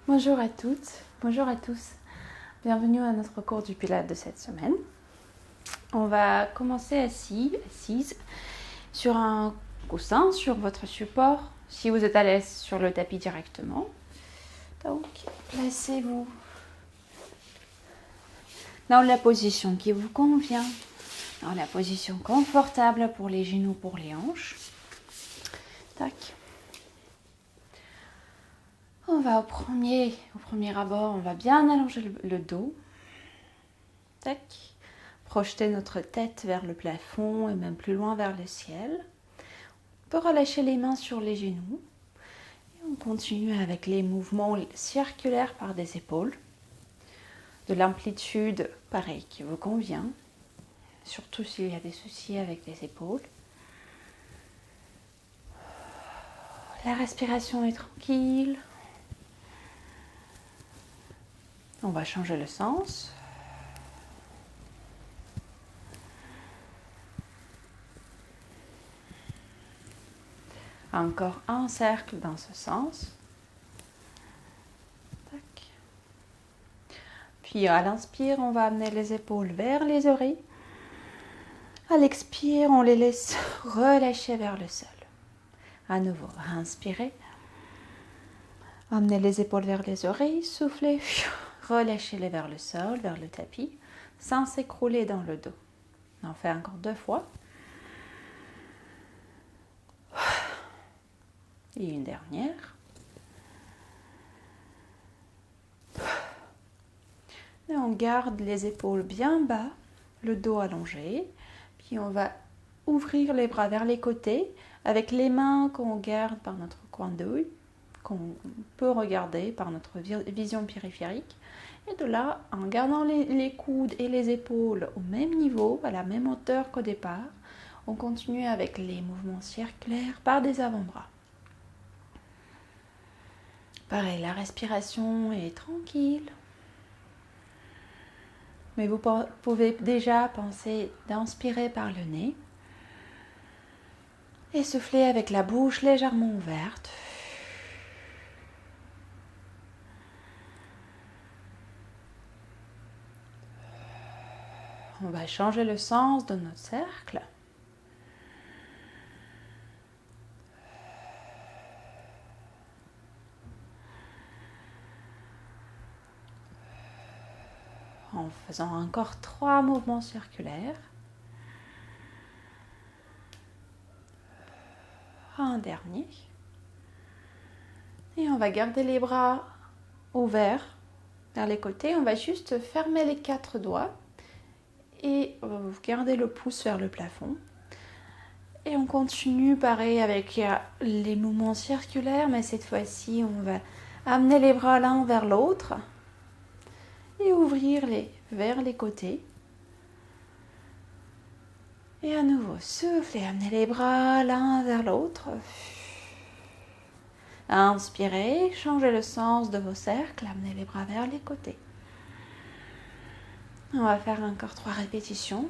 Bonjour à toutes, bonjour à tous. Bienvenue à notre cours du Pilates de cette semaine. On va commencer assise sur un coussin, sur votre support, si vous êtes à l'aise sur le tapis directement. Donc, placez-vous dans la position qui vous convient, dans la position confortable pour les genoux, pour les hanches. Tac. On va au premier abord, on va bien allonger le dos. Tac. Projeter notre tête vers le plafond et même plus loin vers le ciel. On peut relâcher les mains sur les genoux. Et on continue avec les mouvements circulaires par des épaules. De l'amplitude, pareil, qui vous convient. Surtout s'il y a des soucis avec les épaules. La respiration est tranquille. On va changer le sens. Encore un cercle dans ce sens. Tac. Puis à l'inspire, on va amener les épaules vers les oreilles. À l'expire, on les laisse relâcher vers le sol. À nouveau, inspirez. Amenez les épaules vers les oreilles, soufflez, relâchez-les vers le sol, vers le tapis, sans s'écrouler dans le dos. On fait encore 2 fois. Et une dernière. Et on garde les épaules bien bas, le dos allongé. Puis on va ouvrir les bras vers les côtés avec les mains qu'on garde par notre coin d'œil, qu'on peut regarder par notre vision périphérique. Et de là, en gardant les coudes et les épaules au même niveau, à la même hauteur qu'au départ, on continue avec les mouvements circulaires par des avant-bras. Pareil, la respiration est tranquille. Mais vous pouvez déjà penser d'inspirer par le nez et souffler avec la bouche légèrement ouverte. On va changer le sens de notre cercle. En faisant encore 3 mouvements circulaires. Un dernier. Et on va garder les bras ouverts vers les côtés. On va juste fermer les 4 doigts et garder le pouce vers le plafond. Et on continue pareil avec les mouvements circulaires, mais cette fois-ci, on va amener les bras l'un vers l'autre et ouvrir vers les côtés. Et à nouveau, soufflez, amenez les bras l'un vers l'autre. Inspirez, changez le sens de vos cercles, amenez les bras vers les côtés. On va faire encore 3 répétitions.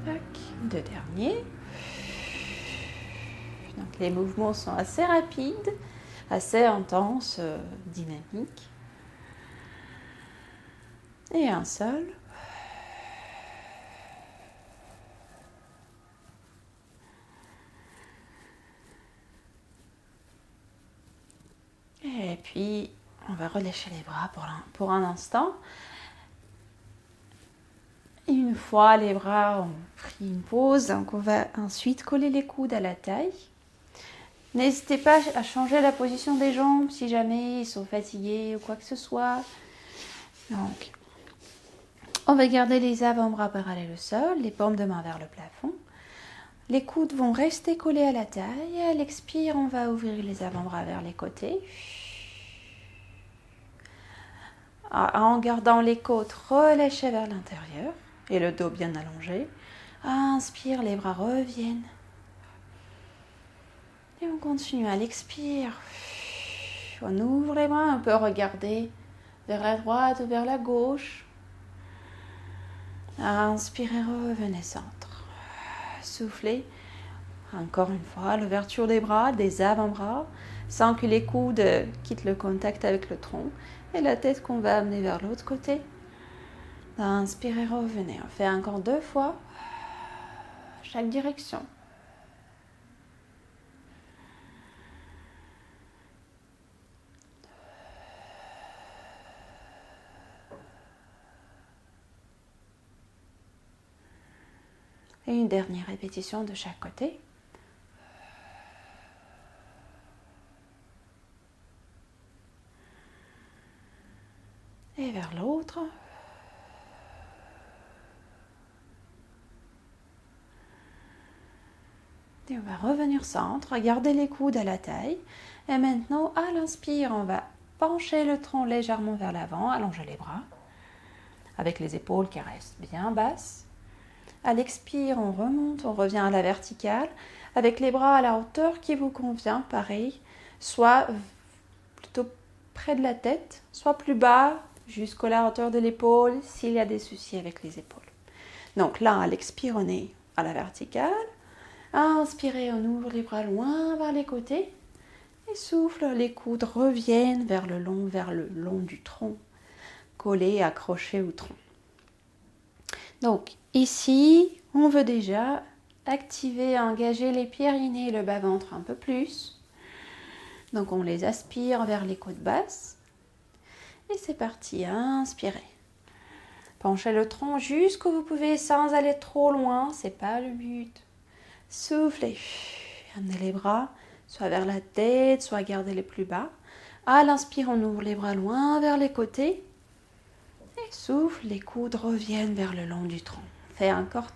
Tac, 2 derniers. Donc les mouvements sont assez rapides, assez intenses, dynamiques. Et un seul. Et puis, on va relâcher les bras pour un instant. Et une fois les bras ont pris une pause, donc on va ensuite coller les coudes à la taille. N'hésitez pas à changer la position des jambes si jamais ils sont fatigués ou quoi que ce soit. Donc, on va garder les avant-bras parallèles au sol, les paumes de main vers le plafond. Les coudes vont rester collés à la taille. Et à l'expire, on va ouvrir les avant-bras vers les côtés. En gardant les côtes relâchées vers l'intérieur et le dos bien allongé. Inspire, les bras reviennent. Et on continue à l'expire. On ouvre les bras, on peut regarder vers la droite ou vers la gauche. Inspirez, revenez centre. Soufflez. Encore une fois, l'ouverture des bras, des avant-bras, sans que les coudes quittent le contact avec le tronc. Et la tête qu'on va amener vers l'autre côté. Inspirez, revenez. On fait encore 2 fois. Chaque direction. Et une dernière répétition de chaque côté. Et vers l'autre. Et on va revenir centre, garder les coudes à la taille. Et maintenant, à l'inspire, on va pencher le tronc légèrement vers l'avant, allonger les bras, avec les épaules qui restent bien basses. À l'expire, on remonte, on revient à la verticale, avec les bras à la hauteur qui vous convient, pareil, soit plutôt près de la tête, soit plus bas, jusqu'à la hauteur de l'épaule, s'il y a des soucis avec les épaules. Donc là, à l'expire, on est à la verticale. Inspirez, on ouvre les bras loin vers les côtés. Et souffle, les coudes reviennent vers le long du tronc, collés, accrochés au tronc. Donc ici, on veut déjà activer, engager les pyrénées et le bas-ventre un peu plus. Donc on les aspire vers les côtes basses. Et c'est parti, inspirez. Penchez le tronc jusqu'où vous pouvez sans aller trop loin, c'est pas le but. Soufflez, amenez les bras soit vers la tête, soit gardez-les plus bas. À l'inspire, on ouvre les bras loin vers les côtés. Et souffle, les coudes reviennent vers le long du tronc. On fait encore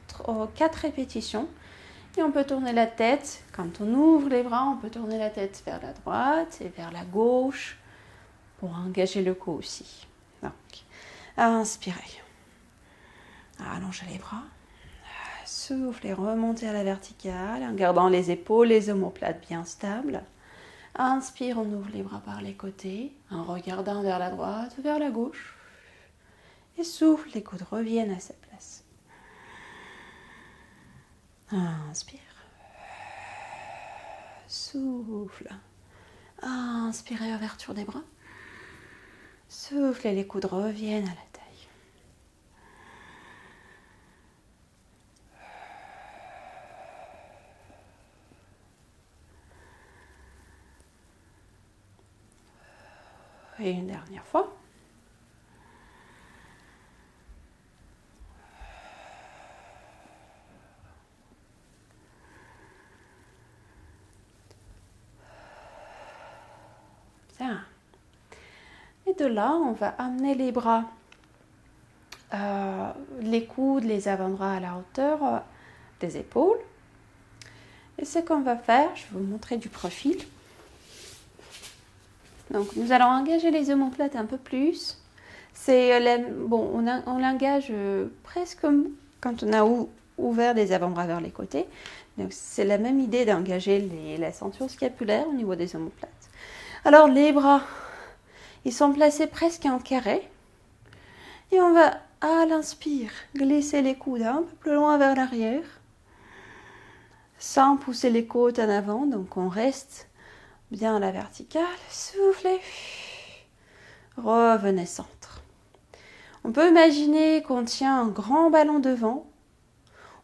4 répétitions. Et on peut tourner la tête. Quand on ouvre les bras, on peut tourner la tête vers la droite et vers la gauche pour engager le cou aussi. Donc, inspirez. Allongez les bras. Soufflez, remontez à la verticale en gardant les épaules, les omoplates bien stables. Inspire, on ouvre les bras par les côtés en regardant vers la droite ou vers la gauche. Et souffle, les coudes reviennent à sa place. Inspire. Souffle. Inspirez, ouverture des bras. Souffle et les coudes reviennent à la taille. Et une dernière fois. Bien. Et de là, on va amener les bras, les coudes, les avant-bras à la hauteur des épaules. Et ce qu'on va faire, je vais vous montrer du profil. Donc, nous allons engager les omoplates un peu plus. On l'engage presque quand on a ouvert les avant-bras vers les côtés. Donc, c'est la même idée d'engager la ceinture scapulaire au niveau des omoplates. Alors, les bras, ils sont placés presque en carré. Et on va, à l'inspire, glisser les coudes un peu plus loin vers l'arrière, sans pousser les côtes en avant. Donc, on reste bien à la verticale. Soufflez. Revenez centre. On peut imaginer qu'on tient un grand ballon devant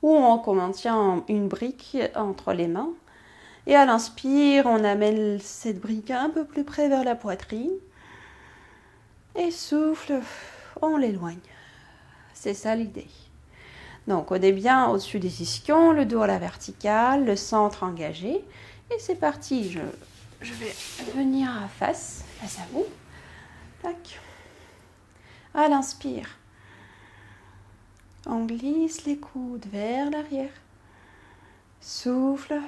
ou qu'on tient une brique entre les mains. Et à l'inspire, on amène cette brique un peu plus près vers la poitrine. Et souffle, on l'éloigne. C'est ça l'idée. Donc on est bien au-dessus des ischions, le dos à la verticale, le centre engagé. Et c'est parti, je vais venir face à vous. Tac. À l'inspire, on glisse les coudes vers l'arrière. Souffle.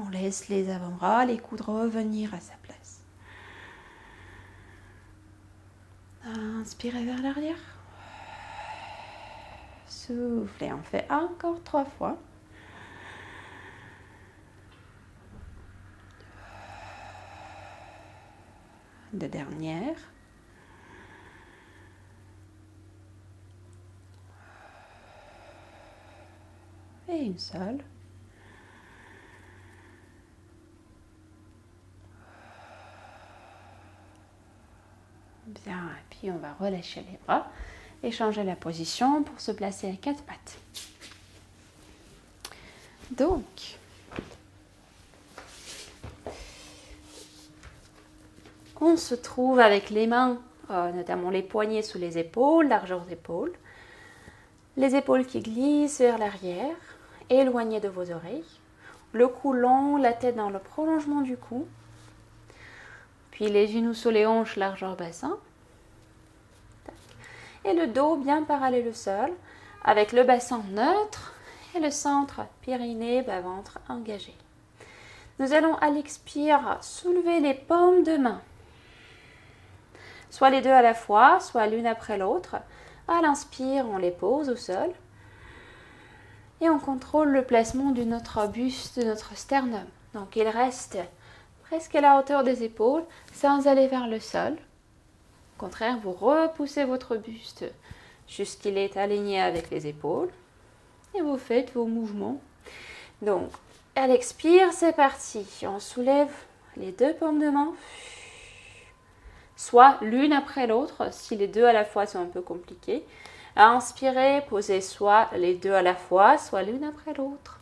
On laisse les avant-bras, les coudes revenir à sa place. Inspirez vers l'arrière. Soufflez. On fait encore 3 fois. De dernière. Et une seule. Bien, et puis on va relâcher les bras et changer la position pour se placer à quatre pattes. Donc, on se trouve avec les mains, notamment les poignets sous les épaules, largeur d'épaule, les épaules qui glissent vers l'arrière, éloignées de vos oreilles, le cou long, la tête dans le prolongement du cou, puis les genoux sous les hanches, largeur bassin, et le dos bien parallèle au sol, avec le bassin neutre et le centre, périnée, bas-ventre engagé. Nous allons à l'expire soulever les paumes de main, soit les deux à la fois, soit l'une après l'autre. À l'inspire, on les pose au sol et on contrôle le placement de notre buste, de notre sternum. Donc il reste presque à la hauteur des épaules sans aller vers le sol. Au contraire, vous repoussez votre buste jusqu'il est aligné avec les épaules et vous faites vos mouvements. Donc, à l'expire, c'est parti. On soulève les deux paumes de main, soit l'une après l'autre, si les deux à la fois sont un peu compliqués. À inspirer, posez soit les deux à la fois, soit l'une après l'autre.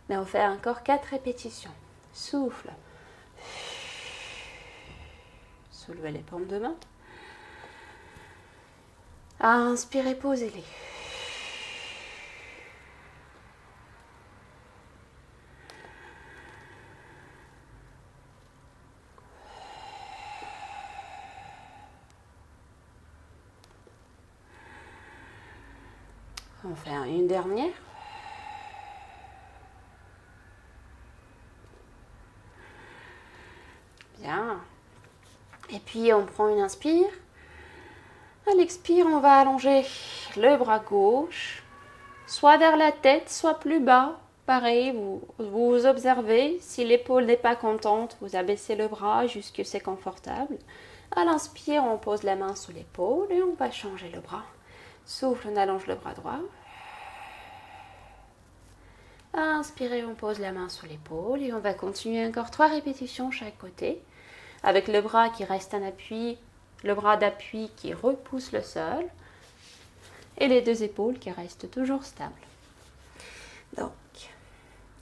Mais on fait encore 4 répétitions. Souffle. Soulevez les paumes de main. À inspirer, posez-les. On fait une dernière. Bien. Et puis on prend une inspire. À l'expire, on va allonger le bras gauche, soit vers la tête, soit plus bas. Pareil, vous observez. Si l'épaule n'est pas contente, vous abaissez le bras jusque c'est confortable. À l'inspire, on pose la main sous l'épaule et on va changer le bras. Souffle, on allonge le bras droit. À inspirer, on pose la main sous l'épaule et on va continuer encore 3 répétitions chaque côté. Avec le bras qui reste en appui, le bras d'appui qui repousse le sol et les deux épaules qui restent toujours stables. Donc,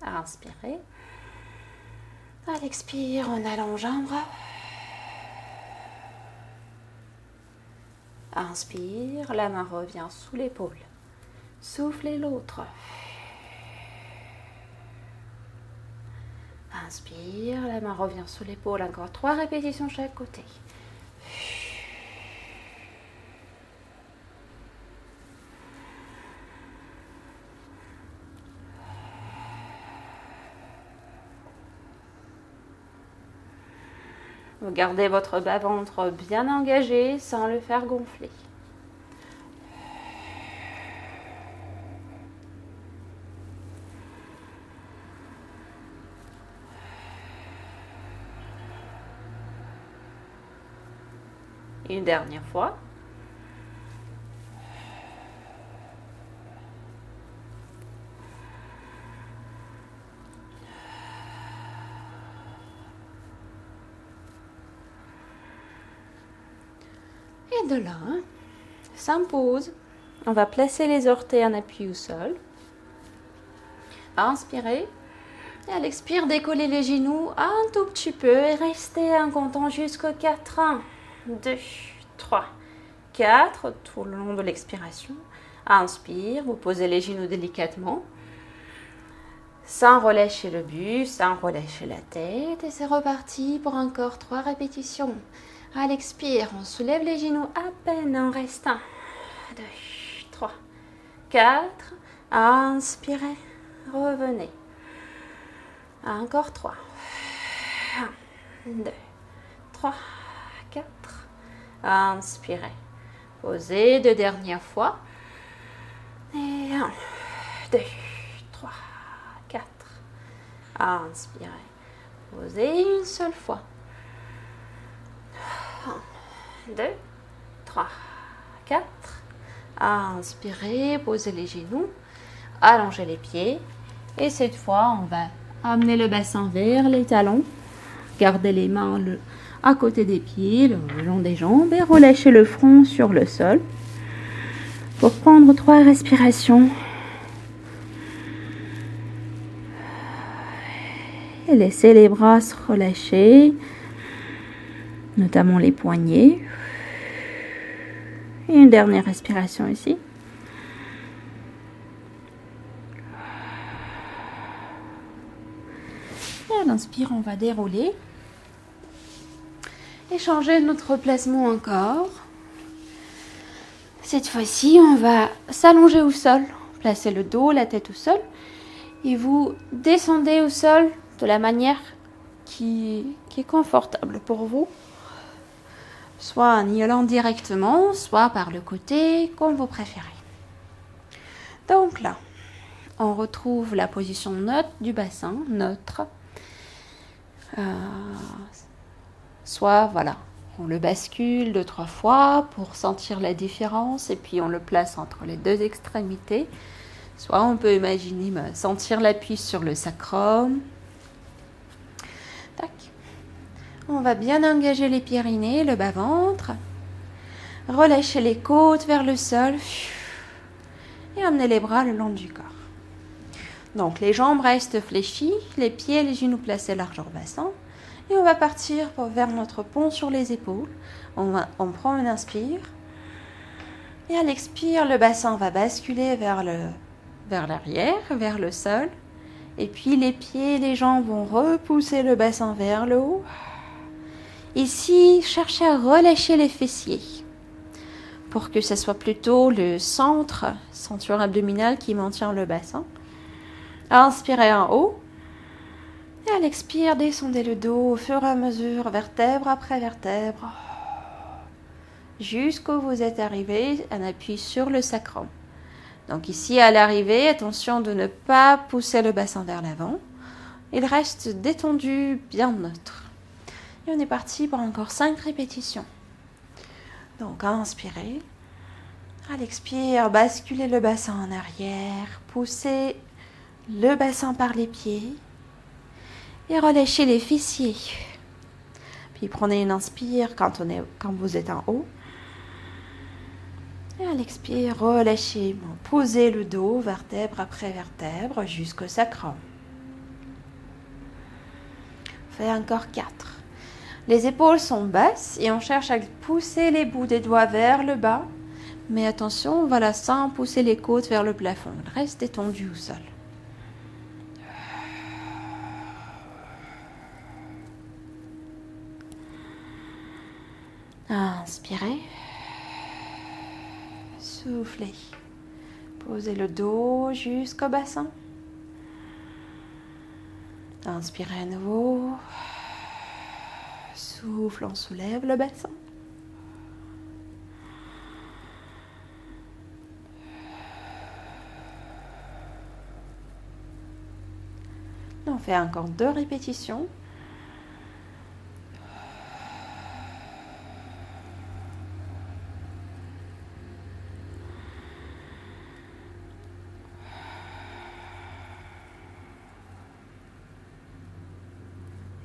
à inspirer. À l'expire, on allonge un bras. Inspire, la main revient sous l'épaule. Soufflez l'autre. Inspire, la main revient sous l'épaule. Encore 3 répétitions chaque côté. Vous gardez votre bas-ventre bien engagé sans le faire gonfler. Une dernière fois. Et de là, s'impose. On va placer les orteils en appui au sol. Inspirez. Et à l'expire, décollez les genoux un tout petit peu et restez en comptant jusqu'au 4. 1, 2, 3, 4, tout le long de l'expiration. Inspire, vous posez les genoux délicatement. Sans relâcher le buste, sans relâcher la tête. Et c'est reparti pour encore 3 répétitions. À l'expire, on soulève les genoux à peine en restant. 2, 3, 4. Inspirez, revenez. Encore 3. 1, 2, 3, 4. Inspirez. Posez 2 dernières fois. Et 1, 2, 3, 4. Inspirez. Posez une seule fois. 1, 2, 3, 4. Inspirez, posez les genoux, allongez les pieds. Et cette fois, on va amener le bassin vers les talons. Gardez les mains à côté des pieds, le long des jambes, et relâchez le front sur le sol pour prendre 3 respirations. Et laissez les bras se relâcher, notamment les poignets. Et une dernière respiration ici. Et à l'inspire, on va dérouler. Et changer notre placement encore. Cette fois-ci, on va s'allonger au sol. Placer le dos, la tête au sol. Et vous descendez au sol de la manière qui est confortable pour vous. Soit en y allant directement, soit par le côté, comme vous préférez. Donc là, on retrouve la position neutre du bassin, neutre. Soit, voilà, on le bascule 2-3 fois pour sentir la différence et puis on le place entre les 2 extrémités. Soit on peut imaginer sentir l'appui sur le sacrum. Tac. On va bien engager les périnées, le bas-ventre. Relâchez les côtes vers le sol. Et emmenez les bras le long du corps. Donc les jambes restent fléchies, les pieds et les genoux placés largeur bassin. Et on va partir vers notre pont sur les épaules. On prend une inspire. Et à l'expire, le bassin va basculer vers l'arrière, vers le sol. Et puis les pieds et les jambes vont repousser le bassin vers le haut. Ici, cherchez à relâcher les fessiers pour que ce soit plutôt le centre, ceinture abdominale qui maintient le bassin. Inspirez en haut. Et à l'expire, descendez le dos au fur et à mesure, vertèbre après vertèbre, jusqu'où vous êtes arrivé, un appui sur le sacrum. Donc ici, à l'arrivée, attention de ne pas pousser le bassin vers l'avant. Il reste détendu, bien neutre. Et on est parti pour encore 5 répétitions. Donc, inspirez. À l'expire, basculez le bassin en arrière. Poussez le bassin par les pieds. Et relâchez les fessiers. Puis prenez une inspire quand vous êtes en haut. Et à l'expire, relâchez. Posez le dos, vertèbre après vertèbre, jusqu'au sacrum. Faites encore 4. Les épaules sont basses et on cherche à pousser les bouts des doigts vers le bas. Mais attention, voilà, sans pousser les côtes vers le plafond. Reste détendu au sol. Inspirez. Soufflez. Posez le dos jusqu'au bassin. Inspirez à nouveau. Souffle, on soulève le bassin. On fait encore 2 répétitions.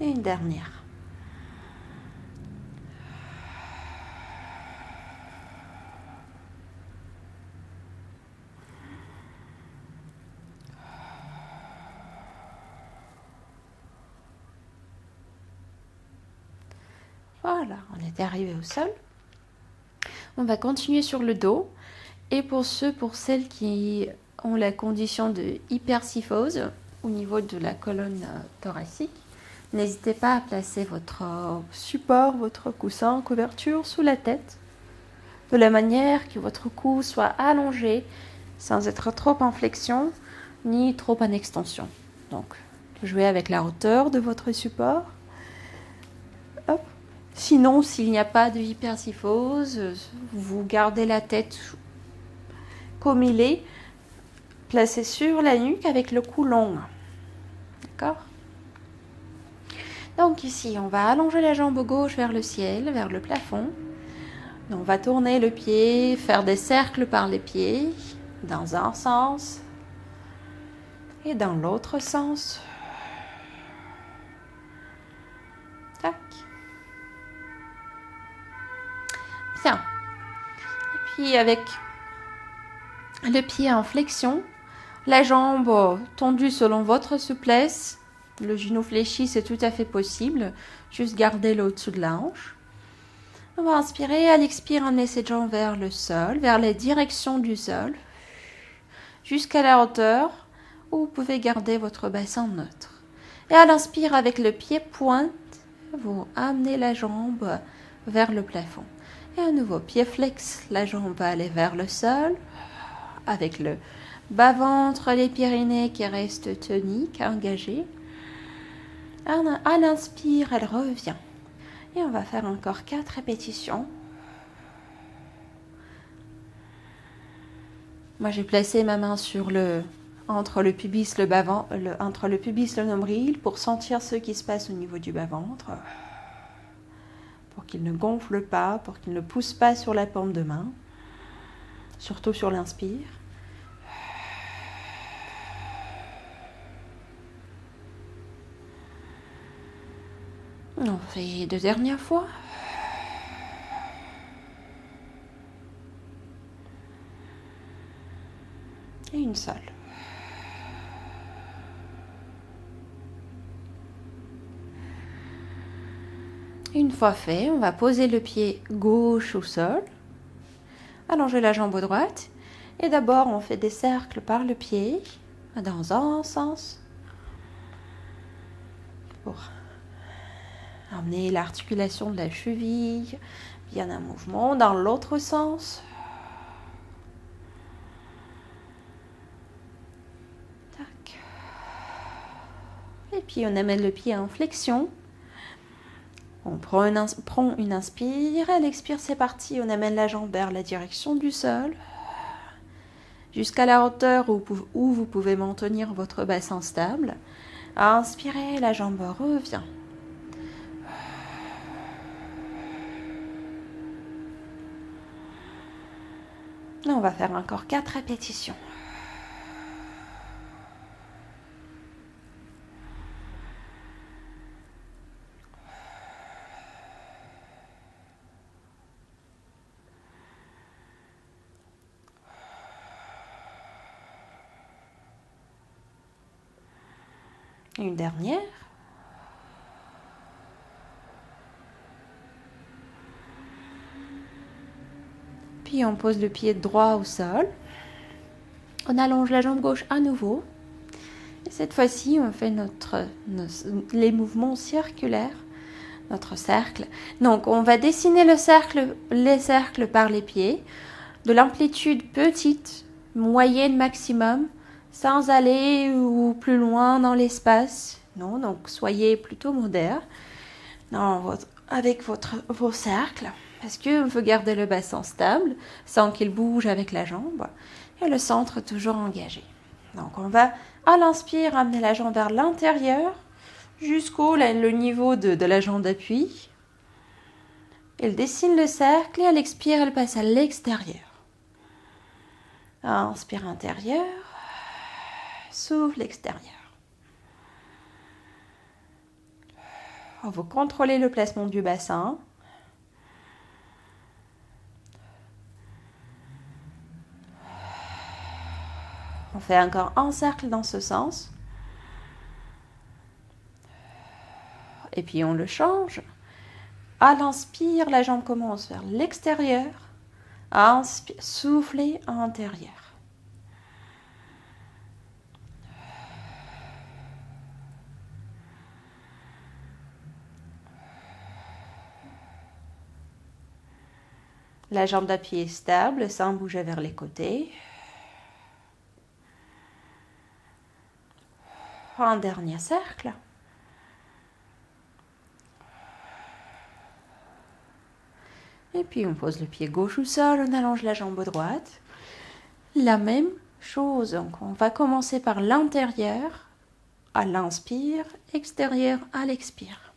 Et une dernière. Voilà, on est arrivé au sol. On va continuer sur le dos. Et pour celles qui ont la condition de hypersyphose au niveau de la colonne thoracique, n'hésitez pas à placer votre support, votre coussin, couverture sous la tête, de la manière que votre cou soit allongé sans être trop en flexion ni trop en extension. Donc, jouez avec la hauteur de votre support. Hop. Sinon, s'il n'y a pas de hypersyphose, vous gardez la tête comme il est, placé sur la nuque avec le cou long. D'accord ? Donc ici, on va allonger la jambe gauche vers le ciel, vers le plafond. On va tourner le pied, faire des cercles par les pieds, dans un sens et dans l'autre sens. Tac. Bien. Et puis avec le pied en flexion, la jambe tendue selon votre souplesse. Le genou fléchi, c'est tout à fait possible. Juste garder le au-dessous de la hanche. On va inspirer. À l'expire, emmenez cette jambe vers le sol, vers la direction du sol, jusqu'à la hauteur où vous pouvez garder votre bassin neutre. Et à l'inspire, avec le pied pointe, vous amenez la jambe vers le plafond. Et à nouveau, pied flex, la jambe va aller vers le sol, avec le bas-ventre, les pyrénées qui restent toniques, engagés. À l'inspire, elle revient. Et on va faire encore 4 répétitions. Moi, j'ai placé ma main entre le pubis, entre le pubis et le nombril pour sentir ce qui se passe au niveau du bas-ventre. Pour qu'il ne gonfle pas, pour qu'il ne pousse pas sur la paume de main. Surtout sur l'inspire. On fait 2 dernières fois. Et une seule. Une fois fait, on va poser le pied gauche au sol. Allonger la jambe droite. Et d'abord, on fait des cercles par le pied dans un sens. Pour amener l'articulation de la cheville bien en mouvement dans l'autre sens. Tac. Et puis on amène le pied en flexion. On prend une inspire, à l'expire c'est parti, on amène la jambe vers la direction du sol, jusqu'à la hauteur où vous pouvez maintenir votre bassin stable. Inspirez, la jambe revient. On va faire encore 4 répétitions. Une dernière. Puis on pose le pied droit au sol. On allonge la jambe gauche à nouveau. Et cette fois-ci, on fait les mouvements circulaires, notre cercle. Donc, on va dessiner les cercles par les pieds, de l'amplitude petite, moyenne maximum, sans aller ou plus loin dans l'espace. Non, donc soyez plutôt modère avec vos cercles, parce qu'on veut garder le bassin stable, sans qu'il bouge avec la jambe, et le centre toujours engagé. Donc on va, à l'inspire, amener la jambe vers l'intérieur, jusqu'au le niveau de la jambe d'appui. Elle dessine le cercle, et à l'expire, elle passe à l'extérieur. Inspire intérieur, souffle extérieur. Vous contrôlez le placement du bassin. On fait encore un cercle dans ce sens. Et puis on le change. À l'inspire, la jambe commence vers l'extérieur. Inspire, soufflez à l'intérieur. La jambe d'appui est stable, sans bouger vers les côtés. Un dernier cercle. Et puis on pose le pied gauche au sol, on allonge la jambe droite. La même chose, donc on va commencer par l'intérieur, à l'inspire, extérieur à l'expire.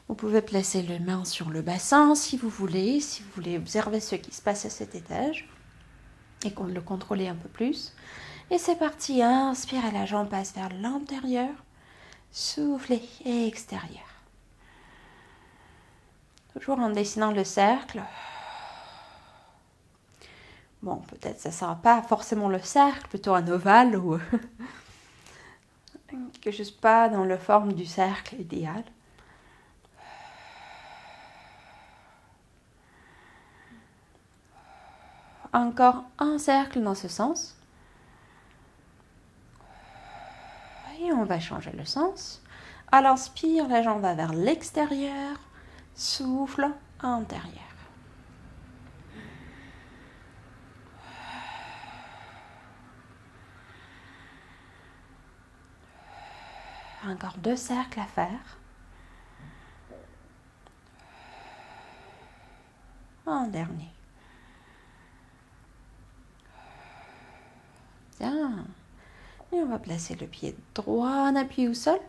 Vous pouvez placer les mains sur le bassin si vous voulez observer ce qui se passe à cet étage et qu'on le contrôler un peu plus. Et c'est parti, inspire et la jambe passe vers l'intérieur, soufflez et extérieur. Toujours en dessinant le cercle. Bon, peut-être ça ne sera pas forcément le cercle, plutôt un ovale ou quelque chose pas dans la forme du cercle idéal. Encore un cercle dans ce sens. Et on va changer le sens. À l'inspire, la jambe va vers l'extérieur. Souffle intérieur. Encore 2 cercles à faire. Un dernier. Bien. Et on va placer le pied droit en appui au sol.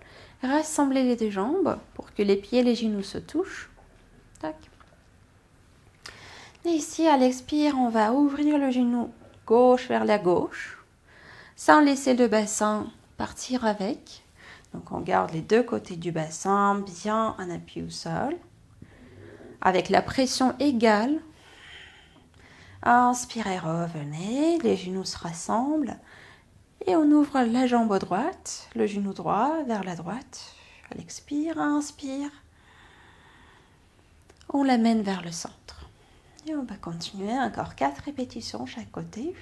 Rassembler les 2 jambes pour que les pieds et les genoux se touchent. Tac. Et ici, à l'expire, on va ouvrir le genou gauche vers la gauche, sans laisser le bassin partir avec. Donc, on garde les 2 côtés du bassin bien en appui au sol, avec la pression égale. Inspirez, revenez, les genoux se rassemblent et on ouvre la jambe droite, le genou droit vers la droite. À l'expire, inspire, on l'amène vers le centre. Et on va continuer, encore 4 répétitions chaque côté.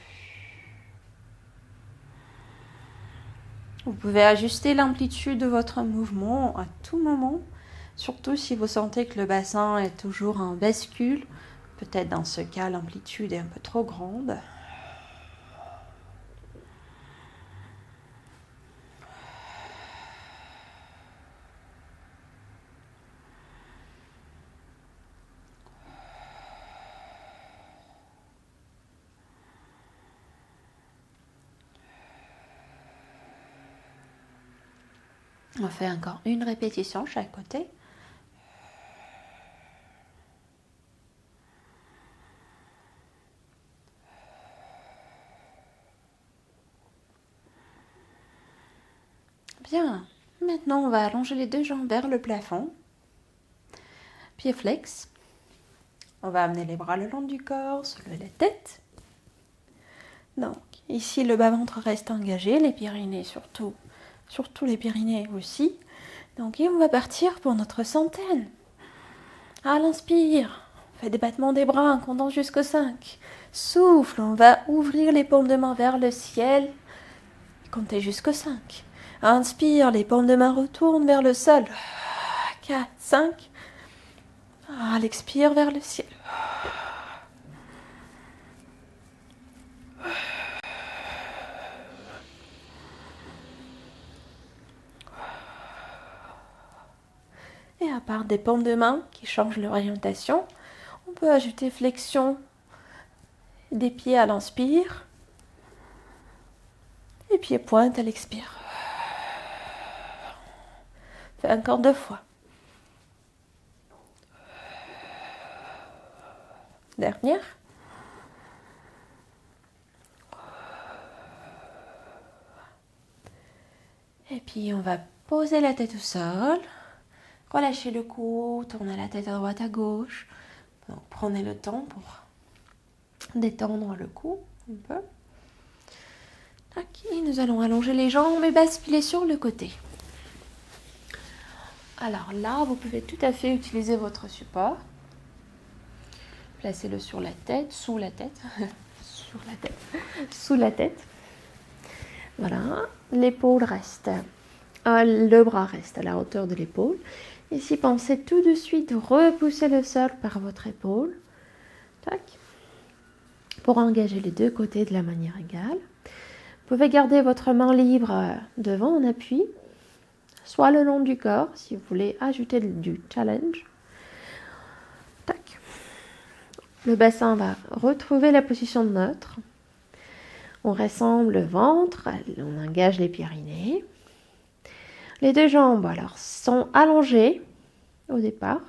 Vous pouvez ajuster l'amplitude de votre mouvement à tout moment, surtout si vous sentez que le bassin est toujours en bascule. Peut-être dans ce cas, l'amplitude est un peu trop grande. On fait encore une répétition chaque côté. Bien. Maintenant, on va allonger les 2 jambes vers le plafond. Pied flex. On va amener les bras le long du corps, soulever la tête. Donc, ici, le bas-ventre reste engagé, les Pyrénées surtout les Pyrénées aussi. Donc, et on va partir pour notre centaine. À l'inspire, on fait des battements des bras en comptant jusqu'au 5. Souffle, on va ouvrir les paumes de main vers le ciel. Comptez jusqu'au 5. Inspire, les paumes de main retournent vers le sol. 4, 5. À l'expire vers le ciel. Et à part des paumes de main qui changent l'orientation, on peut ajouter flexion des pieds à l'inspire et pieds pointe à l'expire. Fais encore 2 fois. Dernière. Et puis on va poser la tête au sol. Relâchez le cou, tournez la tête à droite à gauche. Donc, prenez le temps pour détendre le cou un peu. Et nous allons allonger les jambes et basculer sur le côté. Alors là, vous pouvez tout à fait utiliser votre support. Placez-le sur la tête, sous la tête, sous la tête. Voilà, l'épaule reste, le bras reste à la hauteur de l'épaule. Ici, pensez tout de suite repousser le sol par votre épaule. Tac. Pour engager les 2 côtés de la manière égale. Vous pouvez garder votre main libre devant en appui, soit le long du corps, si vous voulez ajouter du challenge. Tac. Le bassin va retrouver la position neutre. On rassemble le ventre, on engage les Pyrénées. Les 2 jambes alors sont allongées au départ,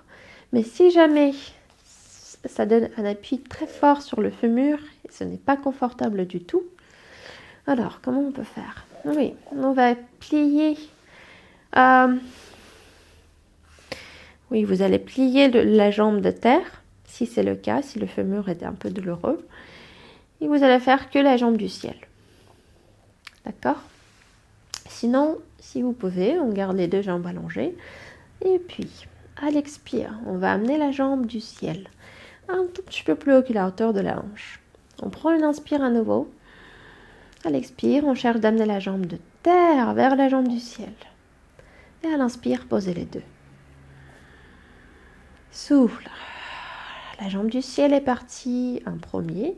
mais si jamais ça donne un appui très fort sur le fémur, et ce n'est pas confortable du tout, alors comment on peut faire? Oui, on va plier. Oui, vous allez plier la jambe de terre, si c'est le cas, si le fémur est un peu douloureux. Et vous allez faire que la jambe du ciel. D'accord? Sinon, si vous pouvez, on garde les deux jambes allongées. Et puis, à l'expire, on va amener la jambe du ciel un tout petit peu plus haut que la hauteur de la hanche. On prend une inspire à nouveau. À l'expire, on cherche d'amener la jambe de terre vers la jambe du ciel. Et à l'inspire, posez les deux. Souffle. La jambe du ciel est partie en premier.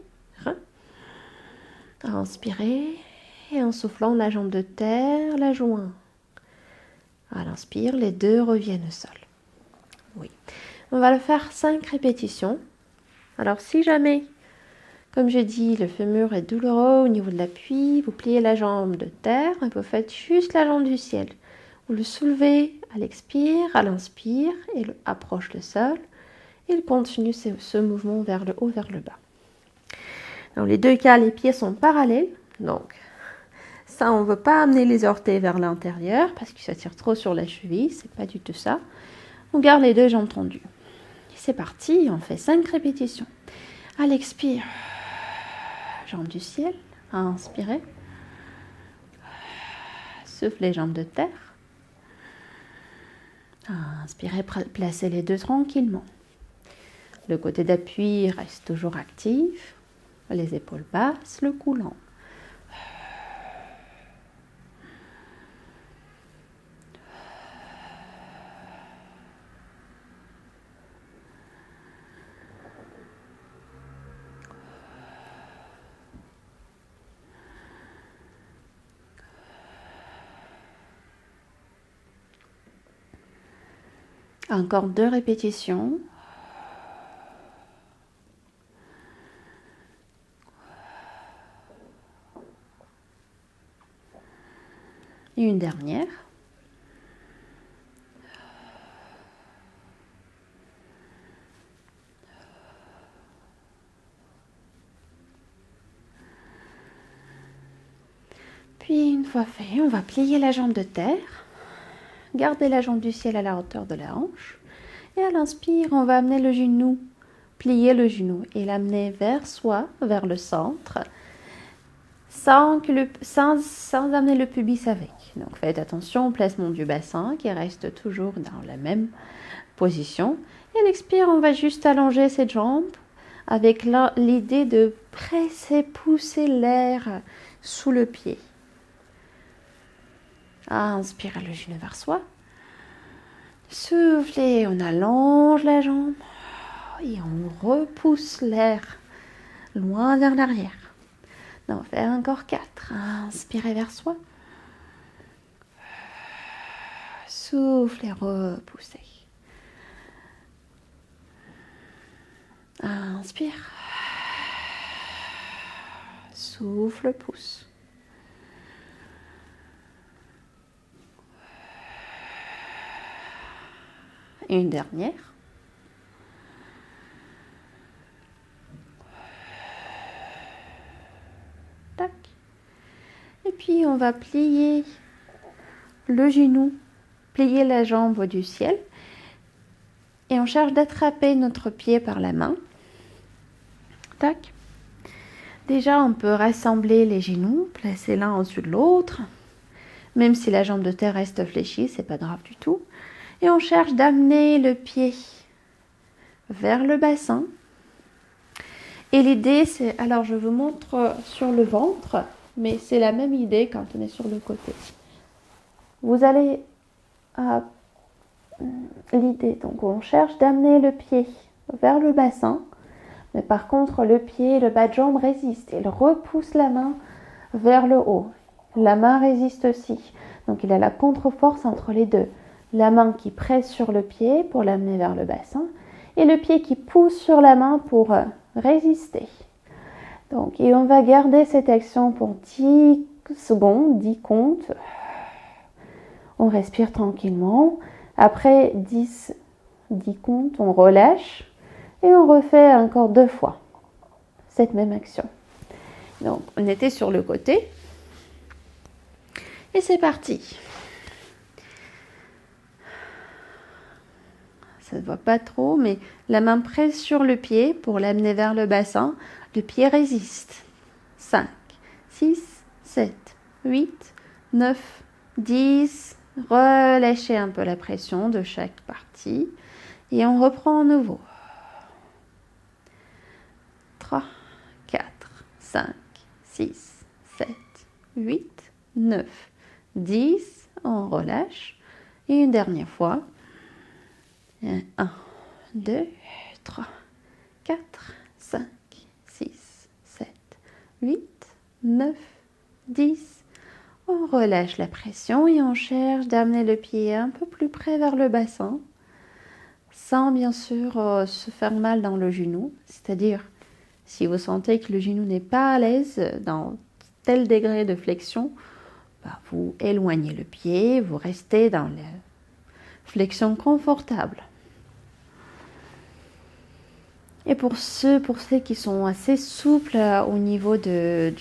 Inspirez. Et en soufflant, la jambe de terre la joint. À l'inspire, les deux reviennent au sol. Oui. On va le faire 5 répétitions. Alors, si jamais, comme je dis, le fémur est douloureux au niveau de l'appui, vous pliez la jambe de terre et vous faites juste la jambe du ciel. Vous le soulevez à l'expire, à l'inspire, et approche le sol. Il continue ce mouvement vers le haut, vers le bas. Dans les deux cas, les pieds sont parallèles. Donc, ça, on ne veut pas amener les orteils vers l'intérieur parce que ça tire trop sur la cheville. C'est pas du tout ça. On garde les deux jambes tendues. C'est parti, on fait 5 répétitions. À l'expire, jambe du ciel, à inspirer. Soufflez jambes de terre. À inspirer, placez les deux tranquillement. Le côté d'appui reste toujours actif. Les épaules basses, le cou lent. Encore 2 répétitions. Et une dernière. Puis une fois fait, on va plier la jambe de terre. Garder la jambe du ciel à la hauteur de la hanche. Et à l'inspire, on va amener le genou, plier le genou et l'amener vers soi, vers le centre, sans amener le pubis avec. Donc faites attention au placement du bassin qui reste toujours dans la même position. Et à l'expire, on va juste allonger cette jambe avec l'idée de presser, pousser l'air sous le pied. Inspirez le genou vers soi. Soufflez, on allonge la jambe et on repousse l'air loin vers l'arrière. On va faire encore 4. Inspirez vers soi. Soufflez, repoussez. Inspire. Souffle, pousse. Et une dernière. Tac. Et puis on va plier le genou, plier la jambe du ciel. Et on cherche d'attraper notre pied par la main. Tac. Déjà, on peut rassembler les genoux, placer l'un au-dessus de l'autre. Même si la jambe de terre reste fléchie, c'est pas grave du tout. Et on cherche d'amener le pied vers le bassin. Et l'idée, c'est, alors je vous montre sur le ventre, mais c'est la même idée quand on est sur le côté. Vous allez à l'idée, donc on cherche d'amener le pied vers le bassin, mais par contre le pied, le bas de jambe résiste. Il repousse la main vers le haut. La main résiste aussi. Donc il a la contre-force entre les deux. La main qui presse sur le pied pour l'amener vers le bassin et le pied qui pousse sur la main pour résister. Donc, et on va garder cette action pour 10 secondes, 10 comptes. On respire tranquillement. Après 10 comptes, on relâche et on refait encore 2 fois cette même action. Donc, on était sur le côté et c'est parti. Ça ne se voit pas trop, mais la main presse sur le pied pour l'amener vers le bassin. Le pied résiste. 5, 6, 7, 8, 9, 10. Relâchez un peu la pression de chaque partie et on reprend à nouveau. 3, 4, 5, 6, 7, 8, 9, 10. On relâche. Et une dernière fois. 1, 2, 3, 4, 5, 6, 7, 8, 9, 10. On relâche la pression et on cherche d'amener le pied un peu plus près vers le bassin, sans bien sûr se faire mal dans le genou. C'est-à-dire, si vous sentez que le genou n'est pas à l'aise dans tel degré de flexion, vous éloignez le pied, vous restez dans la flexion confortable. Et pour ceux qui sont assez souples au niveau de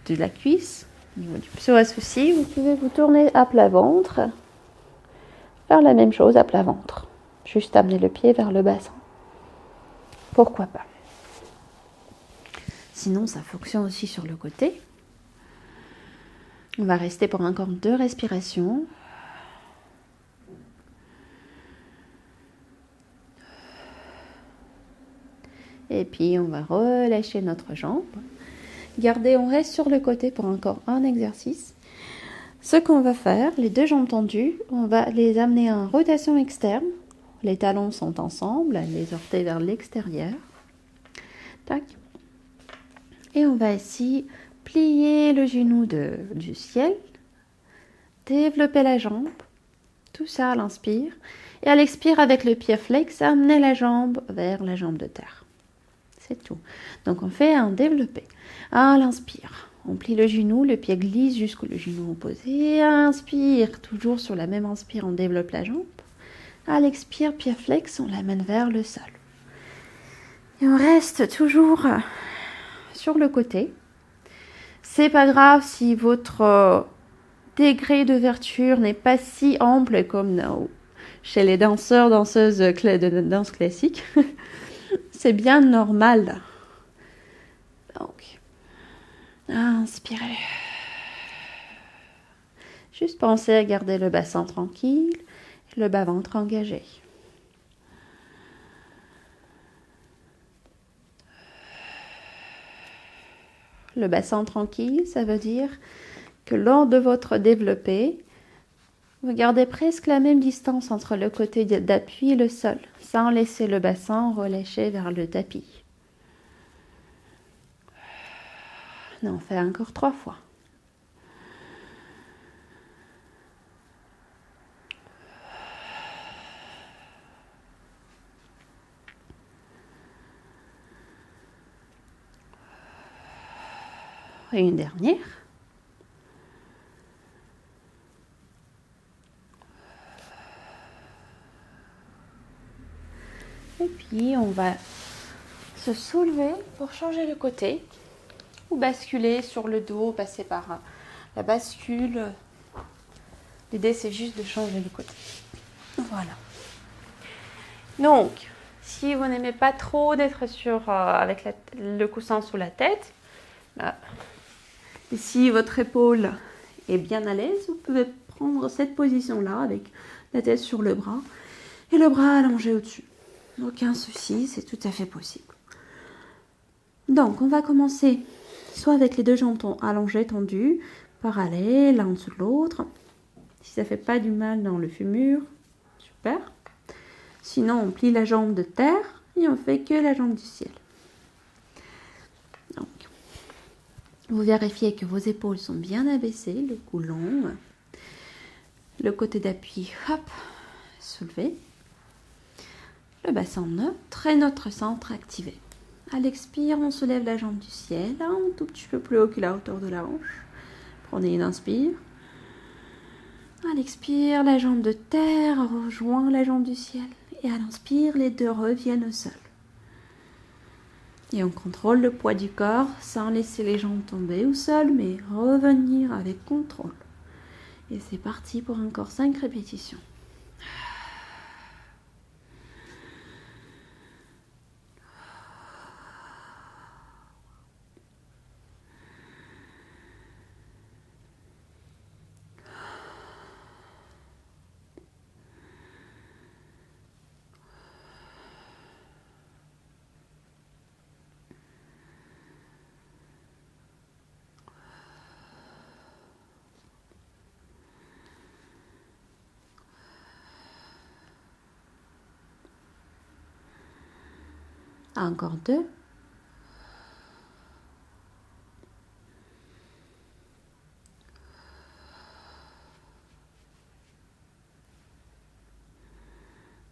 la cuisse, au niveau du psoas aussi, vous pouvez vous tourner à plat ventre, faire la même chose à plat ventre. Juste amener le pied vers le bassin. Pourquoi pas? Sinon, ça fonctionne aussi sur le côté. On va rester pour encore 2 respirations. Et puis, on va relâcher notre jambe. Gardez, on reste sur le côté pour encore un exercice. Ce qu'on va faire, les 2 jambes tendues, on va les amener en rotation externe. Les talons sont ensemble, les orteils vers l'extérieur. Tac. Et on va ici plier le genou du ciel, développer la jambe, tout ça à l'inspire. Et à l'expire, avec le pied flex, amener la jambe vers la jambe de terre. C'est tout. Donc on fait un développé. À l'inspire, on plie le genou, le pied glisse jusqu'au genou opposé. Inspire, toujours sur la même inspire, on développe la jambe. À l'expire, pied flex, on l'amène vers le sol. Et on reste toujours sur le côté. C'est pas grave si votre degré d'ouverture n'est pas si ample comme chez les danseurs, danseuses de danse classique. C'est bien normal. Donc, inspirez. Juste pensez à garder le bassin tranquille et le bas-ventre engagé. Le bassin tranquille, ça veut dire que lors de votre développé, vous gardez presque la même distance entre le côté d'appui et le sol, sans laisser le bassin relâcher vers le tapis. On fait encore 3 fois. Et une dernière. Et puis, on va se soulever pour changer le côté ou basculer sur le dos, passer par la bascule. L'idée, c'est juste de changer le côté. Voilà. Donc, si vous n'aimez pas trop d'être avec le coussin sous la tête, et si votre épaule est bien à l'aise, vous pouvez prendre cette position-là avec la tête sur le bras et le bras allongé au-dessus. Aucun souci, c'est tout à fait possible. Donc, on va commencer soit avec les 2 jambes allongées, tendues, parallèles, l'un en dessous de l'autre. Si ça ne fait pas du mal dans le fémur, super. Sinon, on plie la jambe de terre et on fait que la jambe du ciel. Donc, vous vérifiez que vos épaules sont bien abaissées, le cou long. Le côté d'appui, hop, soulevé. Le bassin neutre et notre centre activé. À l'expire, on soulève la jambe du ciel, un tout petit peu plus haut que la hauteur de la hanche. Prenez une inspire. À l'expire, la jambe de terre rejoint la jambe du ciel. Et à l'inspire, les 2 reviennent au sol. Et on contrôle le poids du corps sans laisser les jambes tomber au sol, mais revenir avec contrôle. Et c'est parti pour encore 5 répétitions. Encore 2.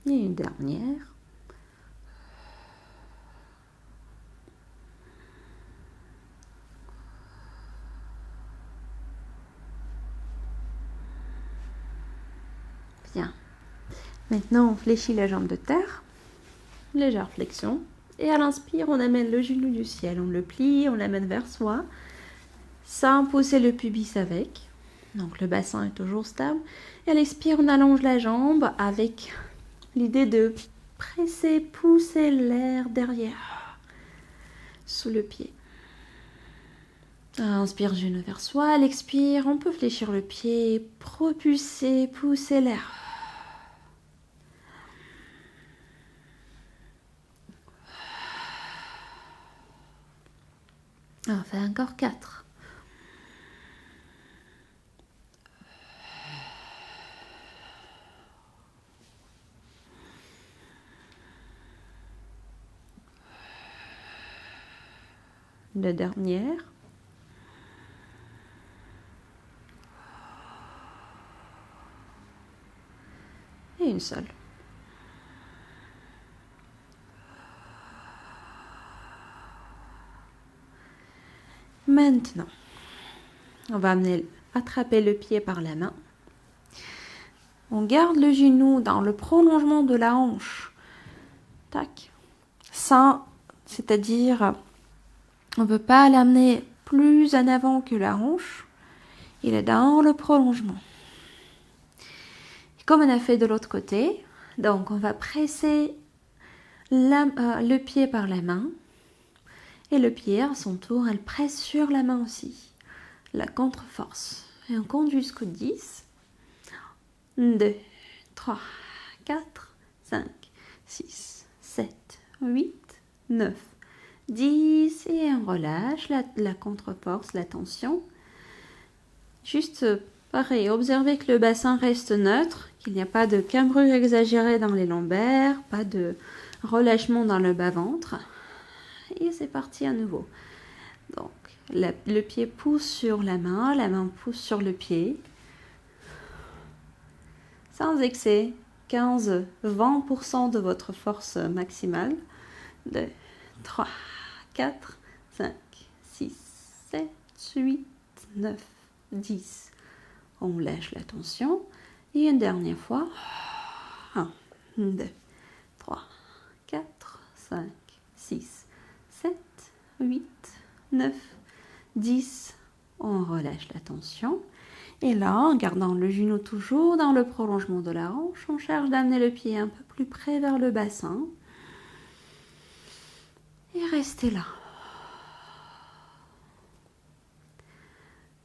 Et une dernière. Bien. Maintenant, on fléchit la jambe de terre. Légère flexion. Et à l'inspire, on amène le genou du ciel. On le plie, on l'amène vers soi. Sans pousser le pubis avec. Donc le bassin est toujours stable. Et à l'expire, on allonge la jambe avec l'idée de presser, pousser l'air derrière, sous le pied. Inspire, genou vers soi. À l'expire, on peut fléchir le pied, propulser, pousser l'air. On fait encore 4. La dernière. Et une seule. Maintenant, on va attraper le pied par la main. On garde le genou dans le prolongement de la hanche. Tac. C'est-à-dire, on ne peut pas l'amener plus en avant que la hanche. Il est dans le prolongement. Comme on a fait de l'autre côté, donc on va presser le pied par la main. Et le pied, à son tour, elle presse sur la main aussi. La contre-force. Et on compte jusqu'au 10. 2, 3, 4, 5, 6, 7, 8, 9, 10. Et on relâche la contre-force, la tension. Juste pareil, observez que le bassin reste neutre, qu'il n'y a pas de cambrure exagérée dans les lombaires, pas de relâchement dans le bas-ventre. Et c'est parti à nouveau. Donc, le pied pousse sur la main pousse sur le pied. Sans excès, 15-20% de votre force maximale. 2, 3, 4, 5, 6, 7, 8, 9, 10. On lâche la tension. Et une dernière fois. 1, 2, 3, 4, 5, 6, 7, 8, 9, 10. On relâche la tension. Et là, en gardant le genou toujours dans le prolongement de la hanche, on cherche d'amener le pied un peu plus près vers le bassin. Et restez là.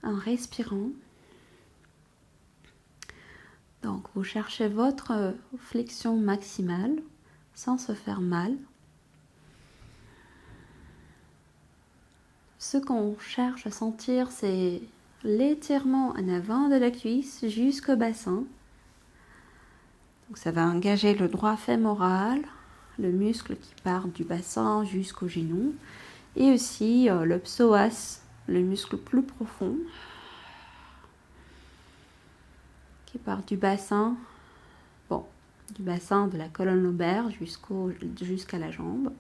En respirant. Donc, vous cherchez votre flexion maximale sans se faire mal. Ce qu'on cherche à sentir, c'est l'étirement en avant de la cuisse jusqu'au bassin. Donc, ça va engager le droit fémoral, le muscle qui part du bassin jusqu'au genou, et aussi le psoas, le muscle plus profond, qui part du bassin, du bassin de la colonne lombaire jusqu'à la jambe.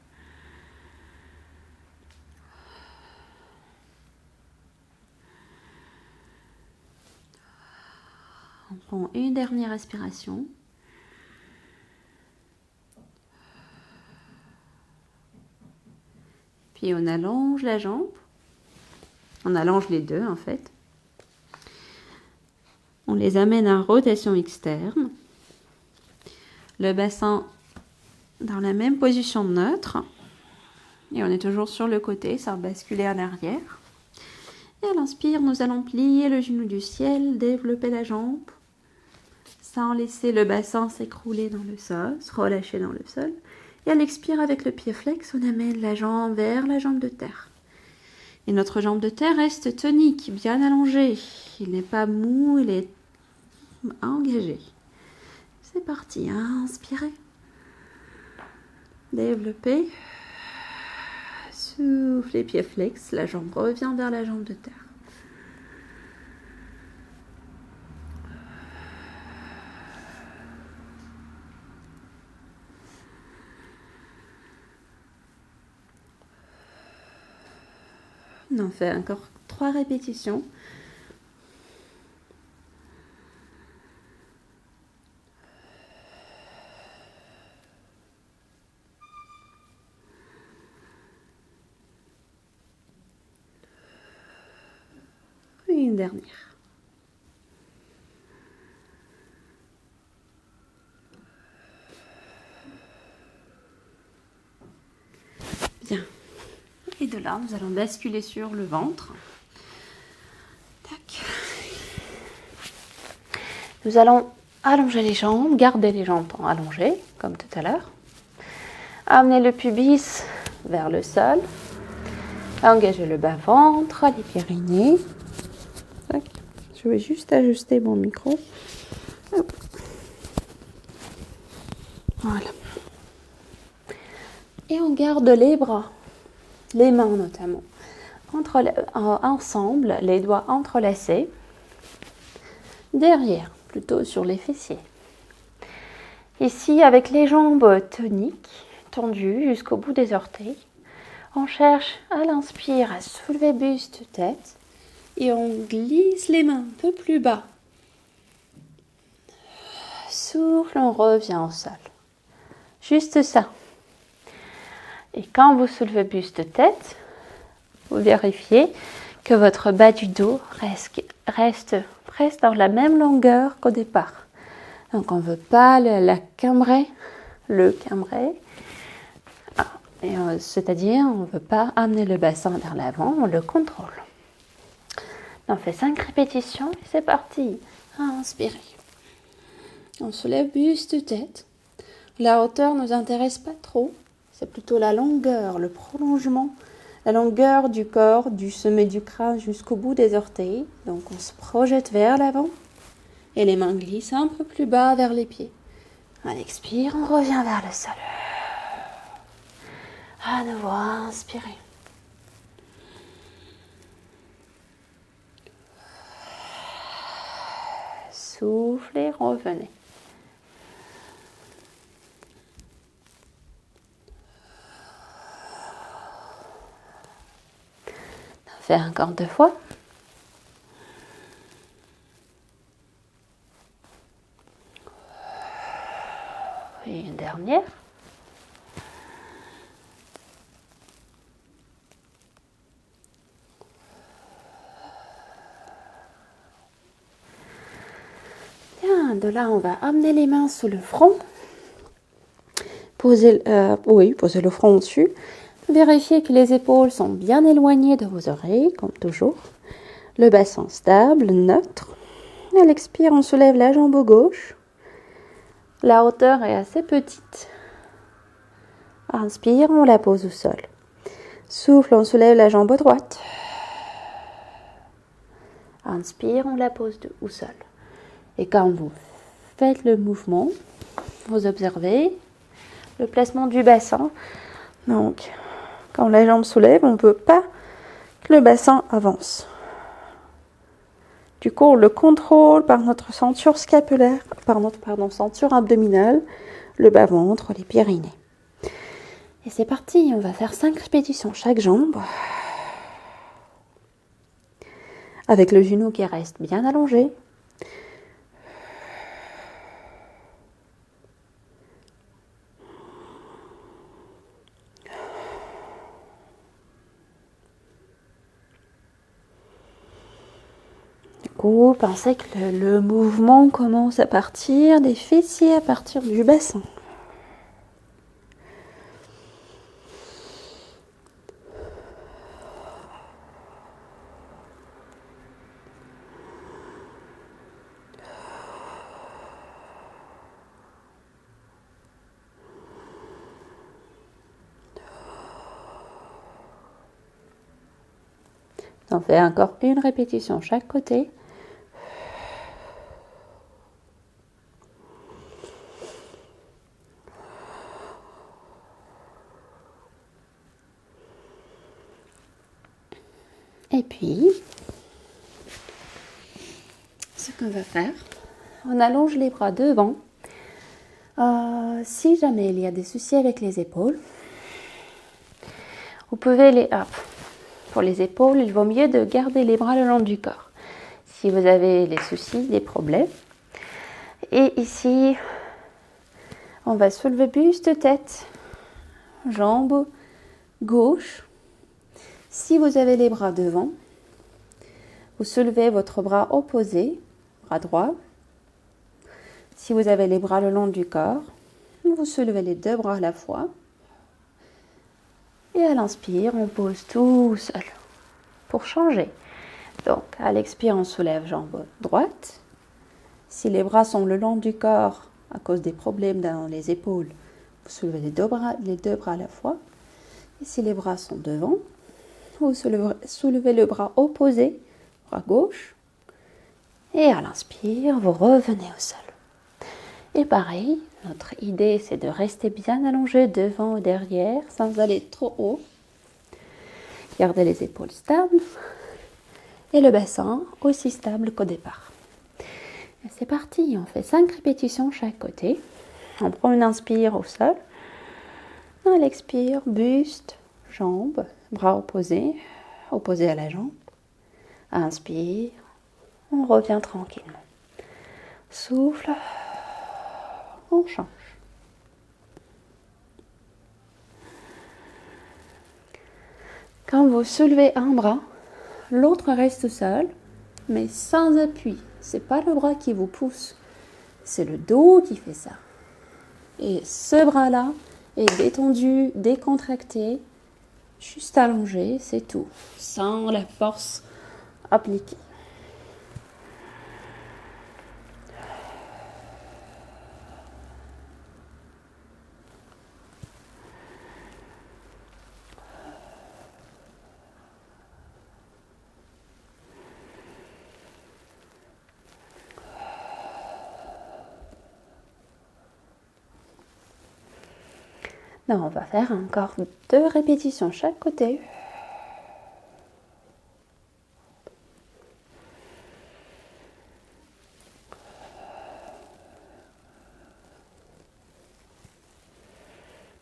On prend une dernière respiration. Puis on allonge la jambe. On allonge les deux en fait. On les amène en rotation externe. Le bassin dans la même position neutre. Et on est toujours sur le côté, sans basculer en arrière. Et à l'inspire, nous allons plier le genou du ciel, développer la jambe, sans laisser le bassin s'écrouler dans le sol, se relâcher dans le sol. Et à l'expire, avec le pied flex, on amène la jambe vers la jambe de terre. Et notre jambe de terre reste tonique, bien allongée. Il n'est pas mou, il est engagé. C'est parti, inspirez. Développez. Souffle, les pieds flex, la jambe revient vers la jambe de terre. On en fait encore 3 répétitions. Et une dernière. Bien. Et de là, nous allons basculer sur le ventre. Tac. Nous allons allonger les jambes, garder les jambes allongées, comme tout à l'heure. Amener le pubis vers le sol. Engager le bas-ventre, les pyrénées. Tac. Je vais juste ajuster mon micro. Hop. Voilà. Et on garde les bras, les mains notamment, ensemble, les doigts entrelacés, derrière, plutôt sur les fessiers. Ici, avec les jambes toniques, tendues jusqu'au bout des orteils, on cherche à l'inspire à soulever buste, tête, et on glisse les mains un peu plus bas. Souffle, on revient au sol. Juste ça. Et quand vous soulevez buste, tête, vous vérifiez que votre bas du dos reste presque dans la même longueur qu'au départ. Donc on ne veut pas le cambrer. C'est-à-dire on ne veut pas amener le bassin vers l'avant, on le contrôle. On fait 5 répétitions et c'est parti. Inspirez. On soulève buste, tête. La hauteur ne nous intéresse pas trop. C'est plutôt la longueur, le prolongement, la longueur du corps, du sommet du crâne jusqu'au bout des orteils. Donc on se projette vers l'avant et les mains glissent un peu plus bas vers les pieds. On expire, on revient vers le sol. À nouveau, inspirez. Soufflez, revenez. Faire encore 2 fois. Et une dernière. Bien, de là, on va amener les mains sous le front. Posez le front au-dessus. Vérifiez que les épaules sont bien éloignées de vos oreilles, comme toujours. Le bassin stable, neutre. À l'expire, on soulève la jambe gauche. La hauteur est assez petite. Inspire, on la pose au sol. Souffle, on soulève la jambe droite. Inspire, on la pose au sol. Et quand vous faites le mouvement, vous observez le placement du bassin. Donc, quand la jambe soulève, on ne veut pas que le bassin avance. Du coup, on le contrôle par notre ceinture scapulaire, par notre ceinture abdominale, le bas-ventre, les pyrénées. Et c'est parti, on va faire 5 répétitions chaque jambe. Avec le genou qui reste bien allongé. Pensez que le mouvement commence à partir des fessiers, à partir du bassin. On fait encore une répétition chaque côté. Et puis, ce qu'on va faire, on allonge les bras devant. Si jamais il y a des soucis avec les épaules, vous pouvez pour les épaules, il vaut mieux de garder les bras le long du corps. Si vous avez des soucis, des problèmes. Et ici, on va soulever buste, tête, jambe gauche. Si vous avez les bras devant, vous soulevez votre bras opposé, bras droit. Si vous avez les bras le long du corps, vous soulevez les deux bras à la fois. Et à l'inspire, on pose tout seul pour changer. Donc, à l'expire, on soulève jambe droite. Si les bras sont le long du corps à cause des problèmes dans les épaules, vous soulevez les deux bras à la fois. Et si les bras sont devant, vous soulevez le bras opposé, bras gauche. Et à l'inspire, vous revenez au sol. Et pareil, notre idée, c'est de rester bien allongé devant et derrière, sans aller trop haut. Gardez les épaules stables et le bassin aussi stable qu'au départ. Et c'est parti, on fait 5 répétitions chaque côté. On prend une inspire au sol. À l'expire, buste, jambes, bras opposés à la jambe. Inspire, on revient tranquillement. Souffle, on change. Quand vous soulevez un bras, l'autre reste seul, mais sans appui. C'est pas le bras qui vous pousse, c'est le dos qui fait ça. Et ce bras-là est détendu, décontracté, juste allongé, c'est tout, sans la force appliquée. Là, on va faire encore 2 répétitions chaque côté.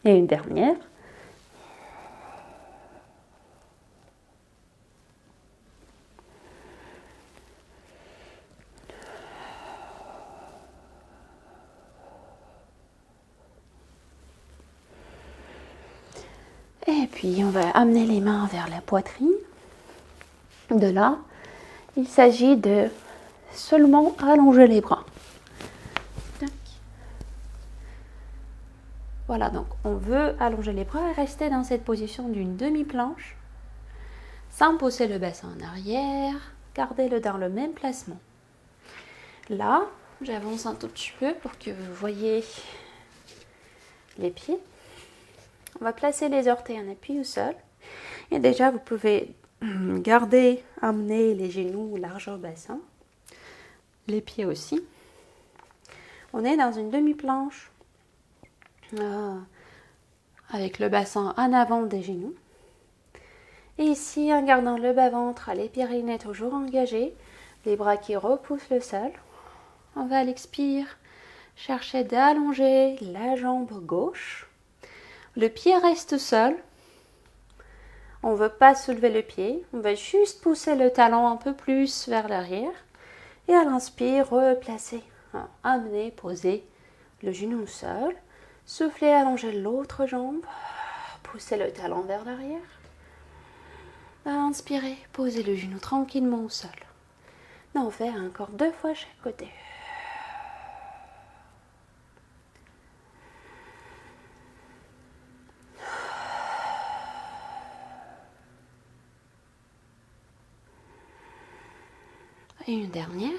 Et une dernière. Et puis, on va amener les mains vers la poitrine. De là, il s'agit de seulement allonger les bras. Tac. Voilà, donc on veut allonger les bras et rester dans cette position d'une demi-planche, sans pousser le bassin en arrière, gardez-le dans le même placement. Là, j'avance un tout petit peu pour que vous voyez les pieds. On va placer les orteils en appui au sol. Et déjà, vous pouvez amener les genoux large au bassin. Les pieds aussi. On est dans une demi-planche avec le bassin en avant des genoux. Et ici, en gardant le bas-ventre, les périnées toujours engagés, les bras qui repoussent le sol. On va à l'expire chercher d'allonger la jambe gauche. Le pied reste seul. On ne veut pas soulever le pied. On va juste pousser le talon un peu plus vers l'arrière. Et à l'inspire, replacer. Amener, poser le genou au sol. Souffler, allonger l'autre jambe. Pousser le talon vers l'arrière. Inspirez, posez le genou tranquillement au sol. Là, on fait encore 2 fois chaque côté. Et une dernière.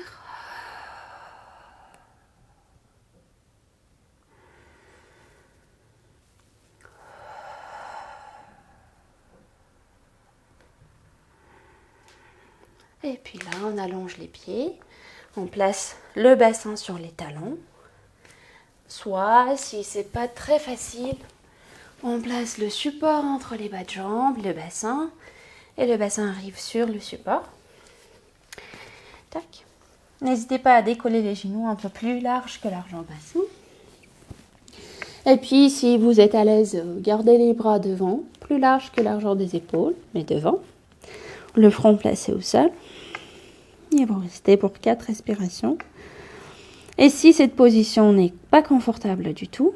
Et puis là, on allonge les pieds. On place le bassin sur les talons. Soit, si c'est pas très facile, on place le support entre les bas de jambes, le bassin. Et le bassin arrive sur le support. Tac. N'hésitez pas à décoller les genoux un peu plus larges que l'argent bassin. Et puis, si vous êtes à l'aise, gardez les bras devant, plus larges que l'argent des épaules, mais devant. Le front placé au sol. Et vous restez pour 4 respirations. Et si cette position n'est pas confortable du tout,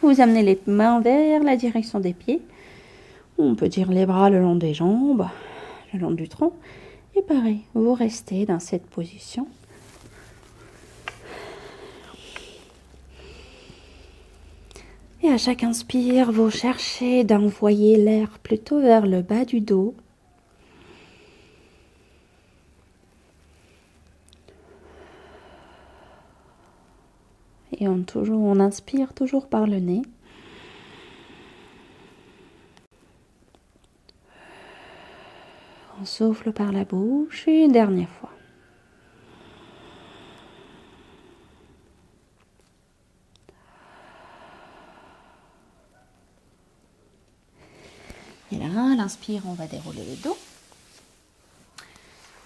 vous amenez les mains vers la direction des pieds. On peut dire les bras le long des jambes, le long du tronc. Et pareil, vous restez dans cette position. Et à chaque inspire, vous cherchez d'envoyer l'air plutôt vers le bas du dos. Et on inspire toujours par le nez. On souffle par la bouche une dernière fois. Et là, à l'inspire, on va dérouler le dos.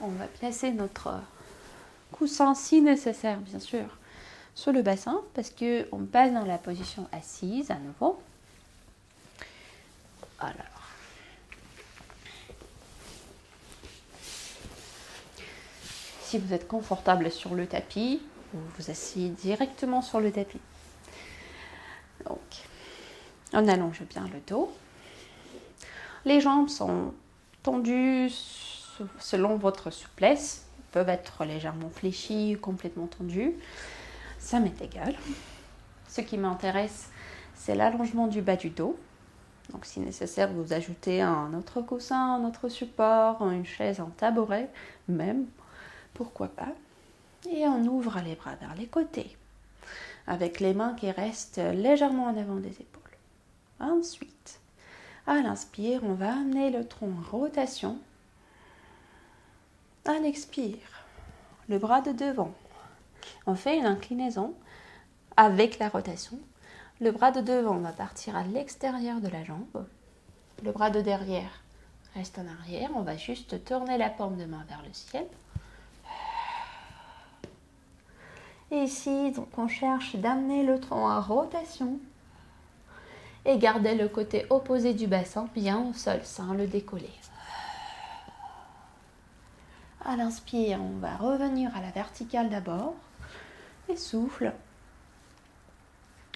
On va placer notre coussin, si nécessaire, bien sûr, sur le bassin, parce qu'on passe dans la position assise à nouveau. Alors, si vous êtes confortable sur le tapis, vous vous asseyez directement sur le tapis. Donc, on allonge bien le dos. Les jambes sont tendues selon votre souplesse. Elles peuvent être légèrement fléchies, complètement tendues. Ça m'est égal. Ce qui m'intéresse, c'est l'allongement du bas du dos. Donc, si nécessaire, vous ajoutez un autre coussin, un autre support, une chaise, un tabouret, même, pourquoi pas. Et on ouvre les bras vers les côtés, avec les mains qui restent légèrement en avant des épaules. Ensuite, à l'inspire, on va amener le tronc en rotation. À l'expire, le bras de devant. On fait une inclinaison avec la rotation. Le bras de devant va partir à l'extérieur de la jambe. Le bras de derrière reste en arrière. On va juste tourner la paume de main vers le ciel. Et ici, donc, on cherche d'amener le tronc en rotation et garder le côté opposé du bassin bien au sol sans le décoller. À l'inspire, on va revenir à la verticale d'abord et souffle.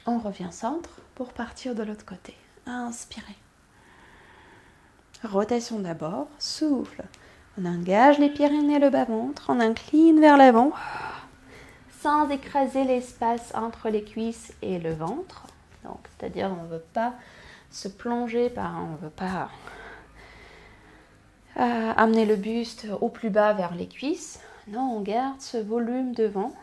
On revient centre pour partir de l'autre côté. Inspirez. Rotation d'abord, souffle. On engage les pyrénées et le bas-ventre, on incline vers l'avant sans écraser l'espace entre les cuisses et le ventre. Donc, c'est-à-dire on ne veut pas se plonger, on ne veut pas amener le buste au plus bas vers les cuisses. Non, on garde ce volume devant.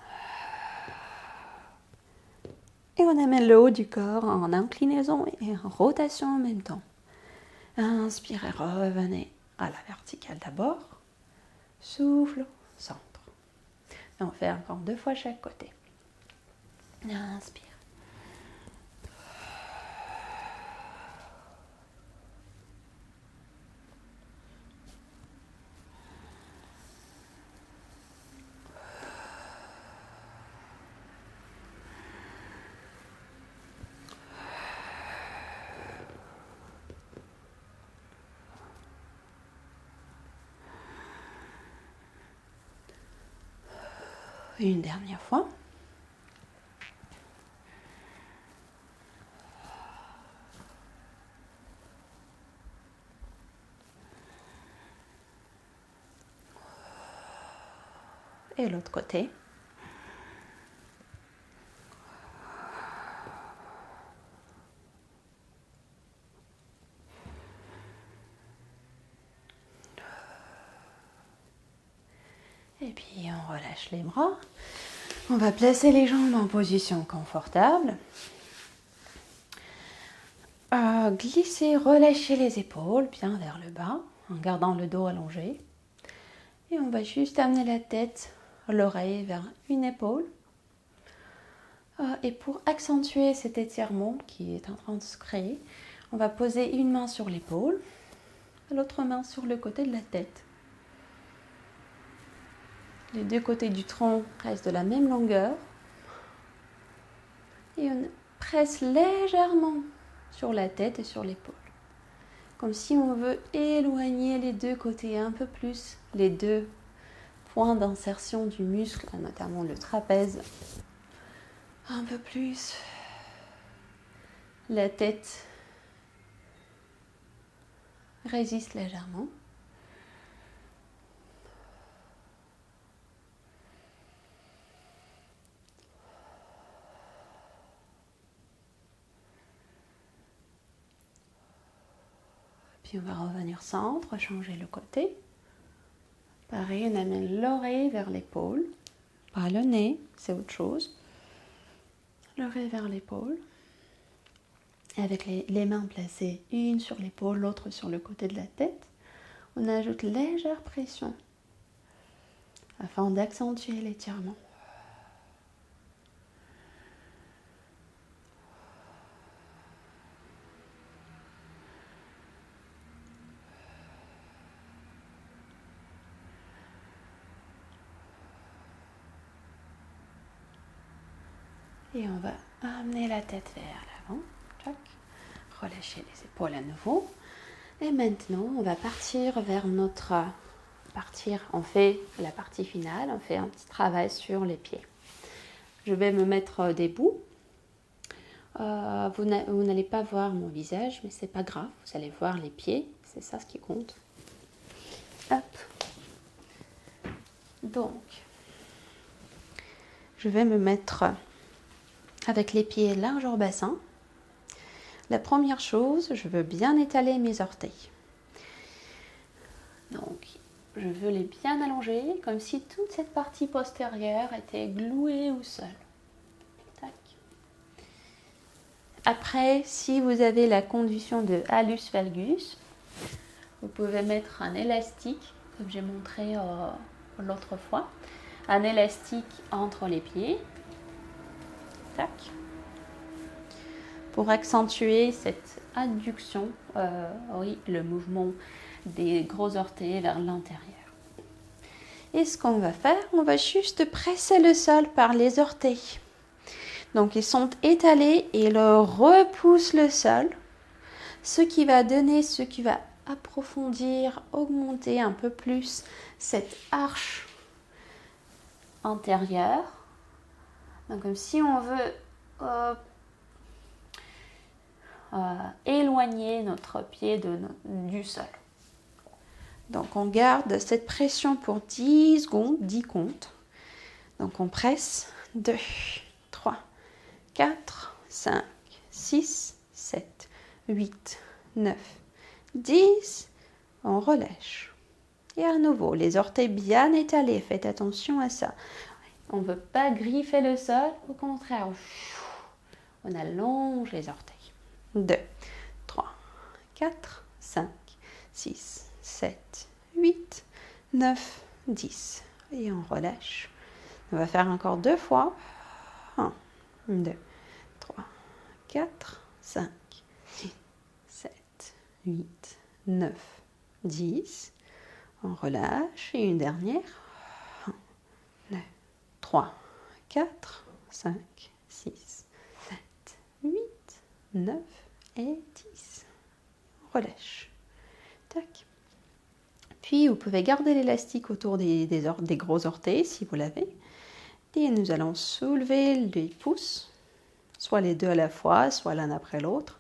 Et on amène le haut du corps en inclinaison et en rotation en même temps. Inspirez, revenez à la verticale d'abord. Souffle, centre. Et on fait encore 2 fois chaque côté. Inspire. Une dernière fois. Et l'autre côté. Et puis on relâche les bras. On va placer les jambes en position confortable. Glisser, relâcher les épaules bien vers le bas en gardant le dos allongé. Et on va juste amener la tête, l'oreille vers une épaule. Et pour accentuer cet étirement qui est en train de se créer, on va poser une main sur l'épaule, l'autre main sur le côté de la tête. Les deux côtés du tronc restent de la même longueur. Et on presse légèrement sur la tête et sur l'épaule. Comme si on veut éloigner les deux côtés un peu plus, les deux points d'insertion du muscle, notamment le trapèze, un peu plus. La tête résiste légèrement. Puis on va revenir centre, changer le côté. Pareil, on amène l'oreille vers l'épaule. Pas le nez, c'est autre chose. L'oreille vers l'épaule. Avec les mains placées, une sur l'épaule, l'autre sur le côté de la tête. On ajoute légère pression afin d'accentuer l'étirement. Et on va amener la tête vers l'avant. Relâcher les épaules à nouveau. Et maintenant, on va partir vers on fait la partie finale, on fait un petit travail sur les pieds. Je vais me mettre debout. Vous n'allez pas voir mon visage, mais c'est pas grave. Vous allez voir les pieds, c'est ça ce qui compte. Hop. Donc, je vais me mettre avec les pieds larges au bassin. La première chose, je veux bien étaler mes orteils. Donc, je veux les bien allonger, comme si toute cette partie postérieure était gluée au sol. Tac. Après, si vous avez la condition de hallux valgus, vous pouvez mettre un élastique, comme j'ai montré l'autre fois, un élastique entre les pieds. Tac. Pour accentuer cette adduction, le mouvement des gros orteils vers l'intérieur. Et ce qu'on va faire, on va juste presser le sol par les orteils. Donc ils sont étalés et ils repoussent le sol, ce qui va approfondir, augmenter un peu plus cette arche intérieure. Donc comme si on veut éloigner notre pied du sol. Donc on garde cette pression pour 10 secondes, 10 comptes. Donc on presse 2, 3, 4, 5, 6, 7, 8, 9, 10. On relâche. Et à nouveau, les orteils bien étalés, faites attention à ça. On ne veut pas griffer le sol, au contraire, on allonge les orteils. 2, 3, 4, 5, 6, 7, 8, 9, 10. Et on relâche. On va faire encore 2 fois. 1, 2, 3, 4, 5, 6, 7, 8, 9, 10. On relâche. Et une dernière. 1, 2, 3, 4, 5, 6, 7, 8, 9 et 10. On relâche. Tac. Puis vous pouvez garder l'élastique autour des gros orteils si vous l'avez. Et nous allons soulever les pouces, soit les deux à la fois, soit l'un après l'autre.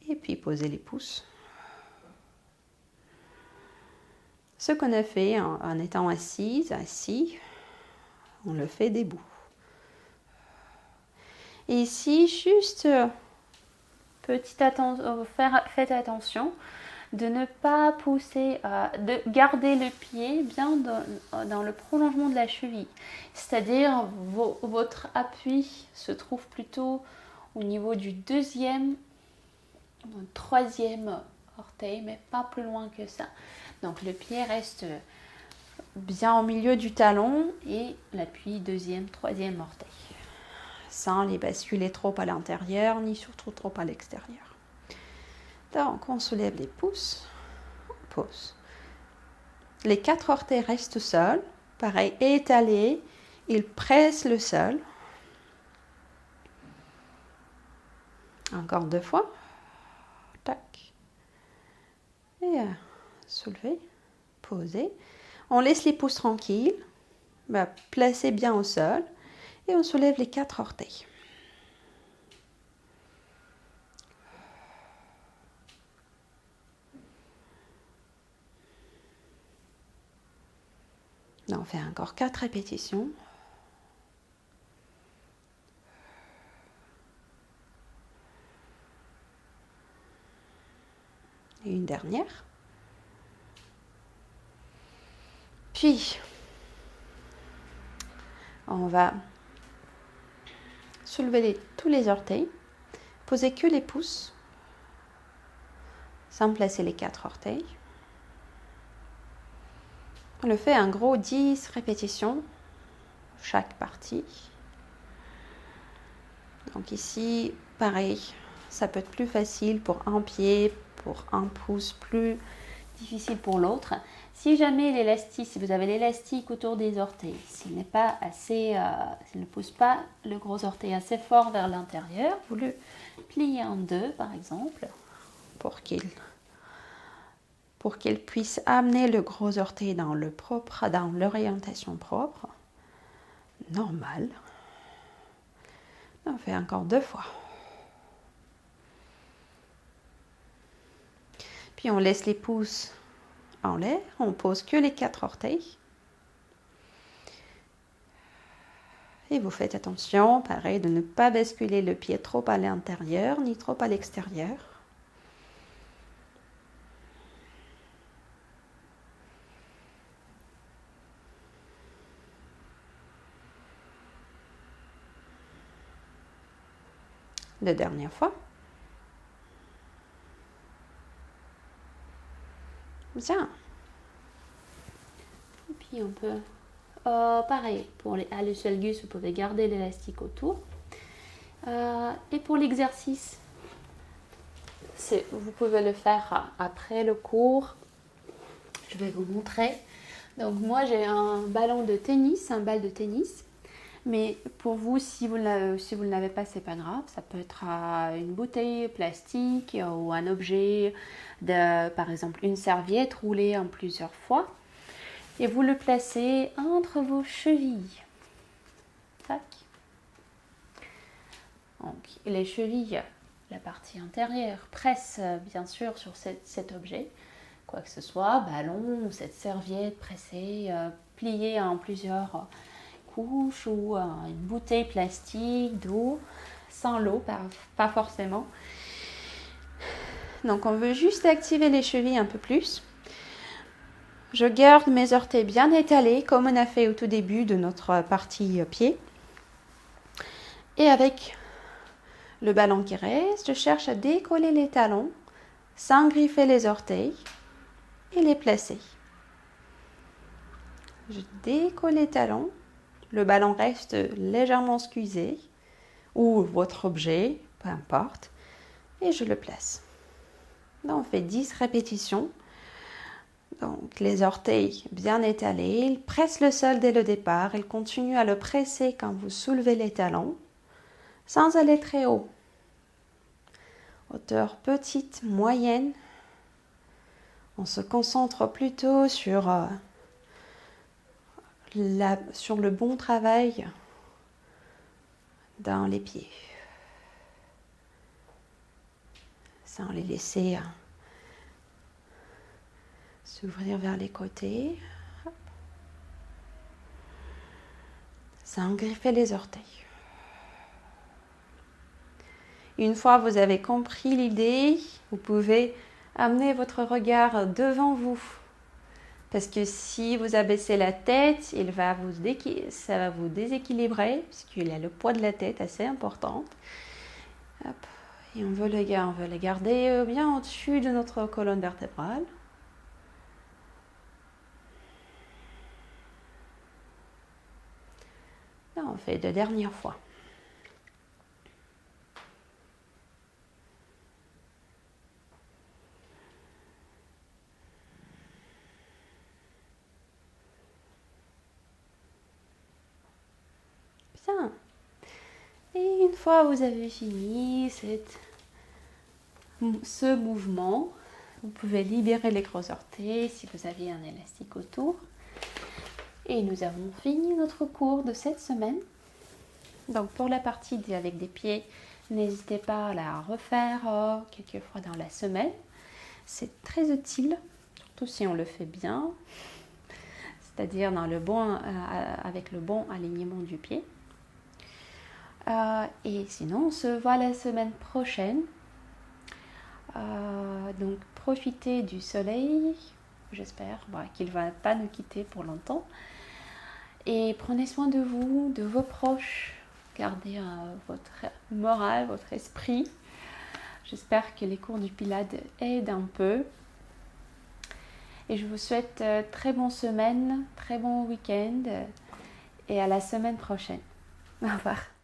Et puis poser les pouces. Ce qu'on a fait en étant assis, on le fait debout. Et ici, juste faites attention de ne pas pousser, de garder le pied bien dans le prolongement de la cheville. C'est-à-dire, votre appui se trouve plutôt au niveau du troisième orteil, mais pas plus loin que ça. Donc le pied reste bien au milieu du talon et l'appui deuxième, troisième orteil. Sans les basculer trop à l'intérieur, ni surtout trop à l'extérieur. Donc on soulève les pouces, on pose. Les 4 orteils restent seuls. Pareil, étalés. Ils pressent le sol. Encore 2 fois. Tac. Et soulever. Poser. On laisse les pouces tranquilles. Placez bien au sol. Et on soulève les 4 orteils. On fait encore 4 répétitions. Et une dernière. Puis, on va soulever tous les orteils. Posez que les pouces, sans placer les 4 orteils. On le fait un gros 10 répétitions, chaque partie. Donc ici, pareil, ça peut être plus facile pour un pied, pour un pouce, plus difficile pour l'autre. Si jamais l'élastique, si vous avez l'élastique autour des orteils, s'il n'est pas assez, s'il ne pousse pas le gros orteil assez fort vers l'intérieur, vous le pliez en 2 par exemple, pour qu'il puisse amener le gros orteil dans le propre, dans l'orientation propre, normale. On fait encore 2 fois. Puis on laisse les pouces en l'air, on pose que les 4 orteils. Et vous faites attention, pareil, de ne pas basculer le pied trop à l'intérieur ni trop à l'extérieur. La dernière fois. Bien. Et puis on peut, pareil, pour les hallux valgus, vous pouvez garder l'élastique autour. Et pour l'exercice, vous pouvez le faire après le cours. Je vais vous montrer. Donc moi j'ai un ballon de tennis, un bal de tennis. Mais pour vous, si vous ne l'avez pas, c'est pas grave. Ça peut être une bouteille plastique ou un objet, par exemple une serviette roulée en plusieurs fois. Et vous le placez entre vos chevilles. Tac. Donc les chevilles, la partie intérieure, presse bien sûr sur cet objet. Quoi que ce soit, ballon ou cette serviette pressée, pliée en plusieurs couche ou une bouteille plastique d'eau, sans l'eau, pas forcément. Donc on veut juste activer les chevilles un peu plus. Je garde mes orteils bien étalés comme on a fait au tout début de notre partie pied. Et avec le ballon qui reste, je cherche à décoller les talons sans griffer les orteils et les placer. Je décolle les talons. Le ballon reste légèrement squeezé ou votre objet, peu importe, et je le place. Donc, on fait 10 répétitions. Donc, les orteils bien étalés, ils pressent le sol dès le départ, ils continuent à le presser quand vous soulevez les talons, sans aller très haut. Hauteur petite, moyenne. On se concentre plutôt sur le bon travail dans les pieds, sans les laisser s'ouvrir vers les côtés, sans griffer les orteils. Une fois vous avez compris l'idée, vous pouvez amener votre regard devant vous. Parce que si vous abaissez la tête, ça va vous déséquilibrer, puisqu'il y a le poids de la tête assez important. Hop. Et on veut le garder bien au-dessus de notre colonne vertébrale. Là, on fait 2 dernières fois. Bien. Et une fois vous avez fini ce mouvement, vous pouvez libérer les gros orteils si vous avez un élastique autour. Et nous avons fini notre cours de cette semaine. Donc pour la partie avec des pieds, n'hésitez pas à la refaire quelques fois dans la semaine. C'est très utile, surtout si on le fait bien, c'est-à-dire avec le bon alignement du pied. Et sinon, on se voit la semaine prochaine. Donc profitez du soleil, j'espère qu'il ne va pas nous quitter pour longtemps. Et prenez soin de vous, de vos proches. Gardez votre morale, votre esprit. J'espère que les cours du Pilates aident un peu. Et je vous souhaite très bonne semaine, très bon week-end et à la semaine prochaine. Au revoir.